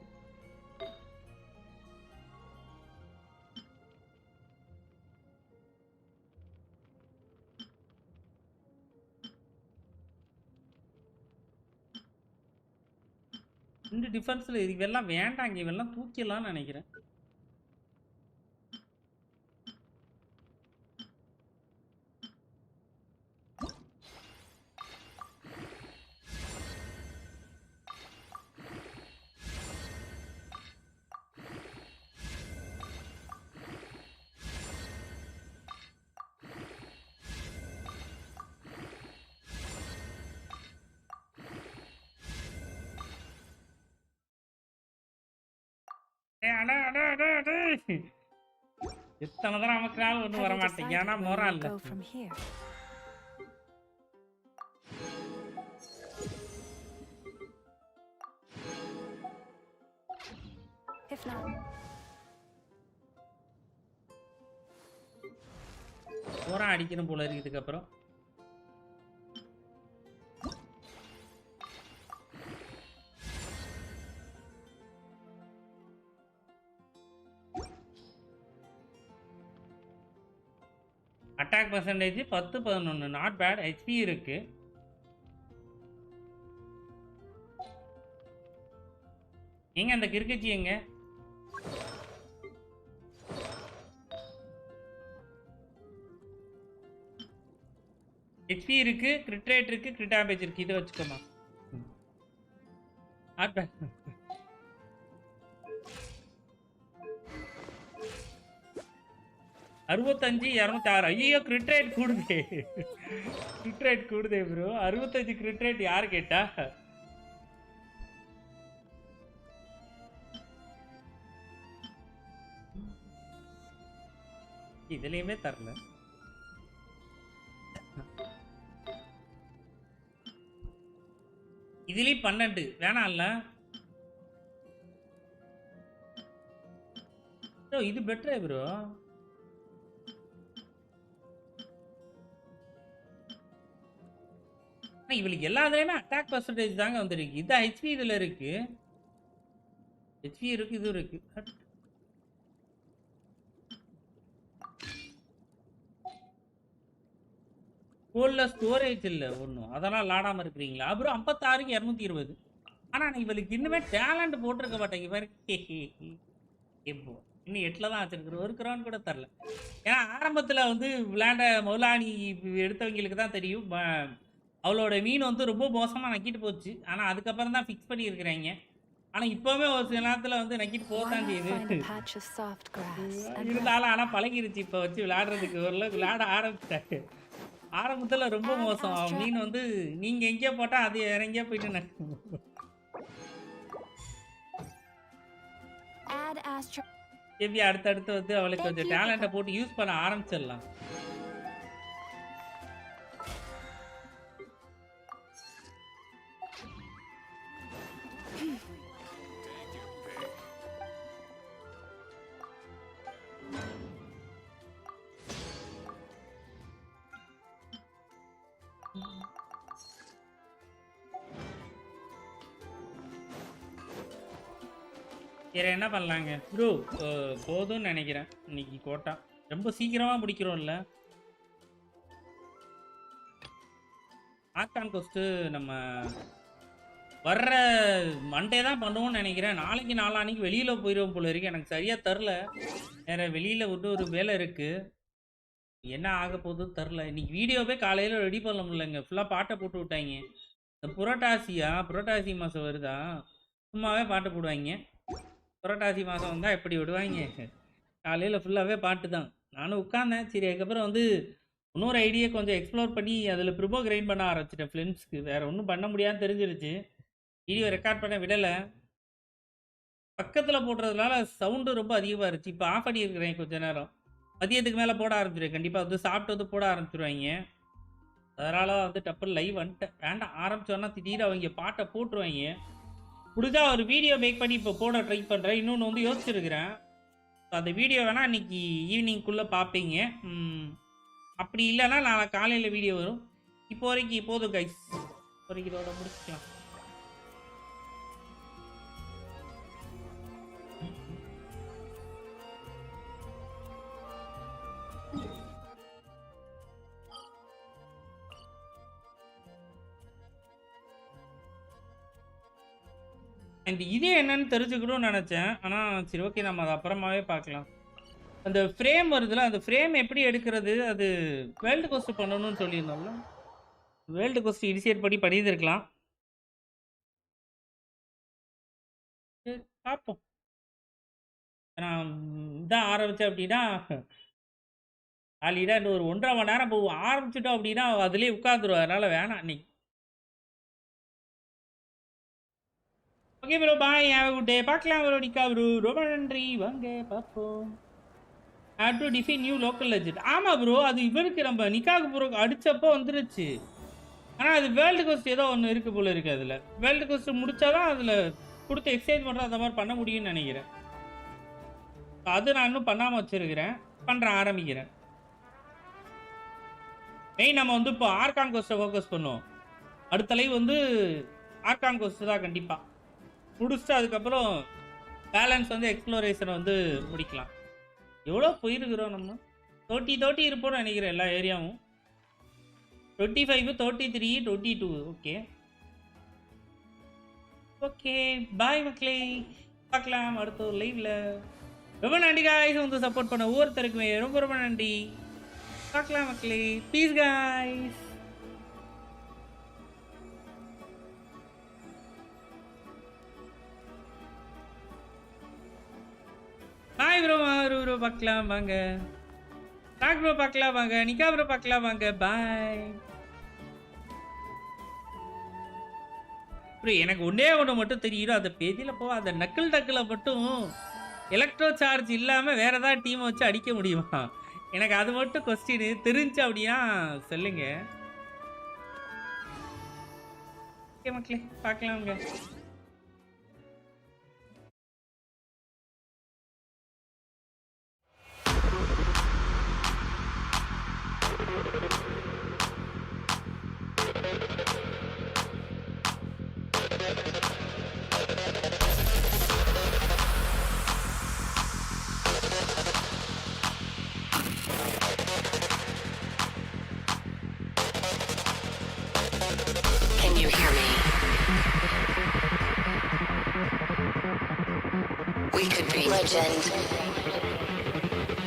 [SPEAKER 2] இந்த டிஃபென்ஸ்ல இதெல்லாம் வேண்டாங்க, இவெல்லாம் தூக்கிடலாம்னு நினைக்கிறேன். எத்தனை தடவை நமக்கு ஒன்றும் வர மாட்டேங்க. ஏன்னா மொரா இல்லை. மொரா அடிக்கணும் போல இருக்கு. இதுக்கப்புறம் attack percentage 10-11 not bad. HP இருக்கு. எங்க அந்த கிறுக்கச்சி எங்க? ஹெச்பி இருக்கு, கிரிட் ரேட் இருக்கு, கிரிட் டேமேஜ் இருக்கு. இதை வச்சுக்கோமா. Not bad. அறுபத்தஞ்சு 206. ஐயோ கிரிட் ரேட் கூடுதே. கிரிட் ரேட் கூடுதே ப்ரோ. 65 கிரிட் ரேட் யாரு கேட்டா? இதுலயுமே தரல. இதுலயும் 12 வேணாம்ல. இது பெட்டரே ப்ரோ. இவளுக்கு எல்லாத்துலயுமே அட்டாக் பர்சன்டேஜ் தாங்க வந்துருக்கு. இது ஹெச்பி இதுல இருக்கு. ஹெச்பி இருக்கு, இது இருக்கு. கோல்ல ஸ்டோரேஜ் இல்ல ஒன்றும், அதெல்லாம் லாடாம இருக்கிறீங்களா? அப்புறம் 56க்கு 220. ஆனா இவளுக்கு இன்னுமே டேலண்ட் போட்டிருக்க மாட்டேங்க பாரு. இப்போ இன்னும் 8ல தான் வச்சிருக்கிறோம். ஒரு கிரௌண்ட் கூட தரல. ஏன்னா ஆரம்பத்துல வந்து விளையாண்ட மௌலானி எடுத்தவங்களுக்கு தான் தெரியும். அவளோட மீன் வந்து ரொம்ப மோசமா நக்கிட்டு போச்சு. ஆனா அதுக்கப்புறம் தான் ஃபிக்ஸ் பண்ணி இருக்கிறாங்க. ஆனா இப்பவுமே ஒரு சில நேரத்துல வந்து நக்கிட்டு போதான் செய்யுது. இருந்தாலும் ஆனா பழகிருச்சு. இப்ப வச்சு விளையாடுறதுக்கு ஓரளவுக்கு விளையாட ஆரம்பிச்சாரு. ஆரம்பத்துல ரொம்ப மோசம். மீன் வந்து நீங்க எங்கேயோ போட்டா அது வேற எங்கேயோ போயிட்டு நக்கும். எப்படி அடுத்தடுத்து வந்து அவளுக்கு கொஞ்சம் டேலண்ட்டை போட்டு யூஸ் பண்ண ஆரம்பிச்சிடலாம். வேற என்ன பண்ணலாங்க ப்ரோ? போதும்னு நினைக்கிறேன் இன்னைக்கு கோட்டா. ரொம்ப சீக்கிரமா முடிக்கிறோம்ல. ஆர்கான் கோஸ்ட்டு நம்ம வர்ற மண்டே தான் பண்ணுவோம்னு நினைக்கிறேன். நாளைக்கு நாளான்னைக்கு வெளியில் போயிடுவோம் போல இருக்கு. எனக்கு சரியாக தெரில. வேறு வெளியில் ஒரு வேலை இருக்குது. என்ன ஆக போகுதுன்னு தெரில. இன்றைக்கி வீடியோவே காலையில் ரெடி பண்ண முடியலங்க. ஃபுல்லாக பாட்டை போட்டு விட்டாங்க. இந்த புரட்டாசி மாதம் வருதா, சும்மாவே பாட்டு போடுவாங்க. புரட்டாசி மாதம் வந்தால் எப்படி விடுவாங்க? காலையில் ஃபுல்லாகவே பாட்டு தான். நானும் உட்காந்தேன். சரி, அதுக்கப்புறம் வந்து இன்னொரு ஐடியா கொஞ்சம் எக்ஸ்ப்ளோர் பண்ணி அதில் ப்ரிமோ கிரைண்ட் பண்ண ஆரம்பிச்சிட்டேன் ஃபிலிம்ஸ்க்கு. வேறு ஒன்றும் பண்ண முடியாதுன்னு தெரிஞ்சிருச்சு. வீடியோ ரெக்கார்ட் பண்ண விடலை. பக்கத்தில் போடுறதுனால சவுண்டு ரொம்ப அதிகமாக இருந்துச்சு. இப்போ ஆஃப் பண்ணியிருக்கிறேன் கொஞ்ச நேரம். மதியத்துக்கு மேலே போட ஆரம்பிச்சிடுவேன். கண்டிப்பாக வந்து சாப்பிட்டு வந்து போட ஆரம்பிச்சிருவாங்க. அதனால் வந்து டப்புன்னு லைவ் வந்துட்டேன். வேண்டாம், ஆரம்பித்தோன்னா திடீர்னு அவங்க பாட்டை போட்டுருவாங்க. முடிஞ்சா ஒரு வீடியோ மேக் பண்ணி இப்போ போட ட்ரை பண்ணுறேன். இன்னொன்று வந்து யோசிச்சிருக்கிறேன். அந்த வீடியோ வேணால் இன்றைக்கி ஈவினிங்குள்ளே பார்ப்பீங்க. அப்படி இல்லைன்னா நாளை காலையில் வீடியோ வரும். இப்போ வரைக்கும் போதும் கைஸ். வரைக்கும் இதோட முடிச்சுக்கலாம். அண்ட் இதே என்னன்னு தெரிஞ்சுக்கணும்னு நினச்சேன். ஆனால் சரி, ஓகே, நம்ம அதை அப்புறமாவே பார்க்கலாம். அந்த ஃப்ரேம் வருதுல, அந்த ஃப்ரேம் எப்படி எடுக்கிறது? அது வேர்ல்டு கோஸ்ட் பண்ணணும்னு சொல்லியிருந்தோம்ல. வேர்ல்டு கோஸ்ட் இனிஷியேட் பண்ணி பண்ணியிருந்துருக்கலாம். பார்ப்போம். நான் இதான் ஆரம்பித்தேன் அப்படின்னா ஆல்ரெடி இன்னும் ஒரு 1.5 மணி நேரம் போகும். ஆரம்பிச்சிட்டோம் அப்படின்னா அதுலேயே உட்காந்துருவோம். அதனால் வேணாம் இன்னைக்கு. Okay bro, bye, have a good day. பார்க்கலாம் ப்ரோ. நிக்கா ப்ரோ, ரொம்ப நன்றி. வாங்க பார்ப்போம். Have to define new local legend. ஆமாம் ப்ரோ, அது இவருக்கு நம்ம நிக்காக்கு ப்ரோ அடித்தப்போ வந்துருச்சு. ஆனால் அது வேர்ல்டு கோஸ்ட் ஏதோ ஒன்று இருக்குது போல இருக்குது. அதில் வேர்ல்டு கோஸ்ட் முடித்தாதான் அதில் கொடுத்து எக்ஸ்சேஞ்ச் பண்ணுற அந்த மாதிரி பண்ண முடியும்னு நினைக்கிறேன். அது நான் இன்னும் பண்ணாமல் வச்சுருக்கிறேன். ஆரம்பிக்கிறேன். மெயின் நம்ம வந்து இப்போ ஆர்கான் கோஸ்ட்டை ஃபோக்கஸ் பண்ணுவோம். அடுத்த லைவ் வந்து ஆர்கான் கோஸ்ட் தான் கண்டிப்பாக முடிச்சுட்டு அதுக்கப்புறம் பேலன்ஸ் வந்து எக்ஸ்ப்ளோரேஷனை வந்து முடிக்கலாம். எவ்வளோ போயிருக்கிறோம் நம்ம? 30 இருப்போம்னு நினைக்கிறேன் எல்லா ஏரியாவும். 25, 33, 22. ஓகே ஓகே, பாய் மக்களே. பார்க்கலாம் அடுத்த ஒரு லைவில். ரொம்ப நன்றி காய்ஸ், வந்து சப்போர்ட் பண்ண ஒவ்வொருத்தருக்குமே ரொம்ப ரொம்ப நன்றி. பார்க்கலாம் மக்களே. Please guys. Bye bro. Bro பார்க்கலாம் வாங்க. ராக் ப்ரோ பார்க்கலாம் வாங்க. நிக்கா ப்ரோ பார்க்கலாம் வாங்க. Bye bro. எனக்கு ஒன்றே ஒன்று மட்டும் தெரியும். அந்த பேஜில் போக அந்த நக்கில் மட்டும் எலக்ட்ரோ சார்ஜ் இல்லாமல் வேறு ஏதாவது டீமை வச்சு அடிக்க முடியுமா? எனக்கு அது மட்டும் கொஸ்டின் தெரிஞ்சு அப்படின்னா சொல்லுங்க. ஓகே மக்களே, பார்க்கலாம்ங்க.
[SPEAKER 1] Can you hear me? We could be legend.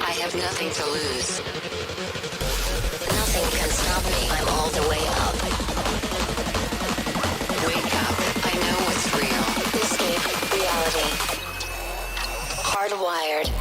[SPEAKER 1] I have nothing to lose. Nothing can stop me. I'm all the way up. Wake up. I know what's real. Escape reality. Hardwired.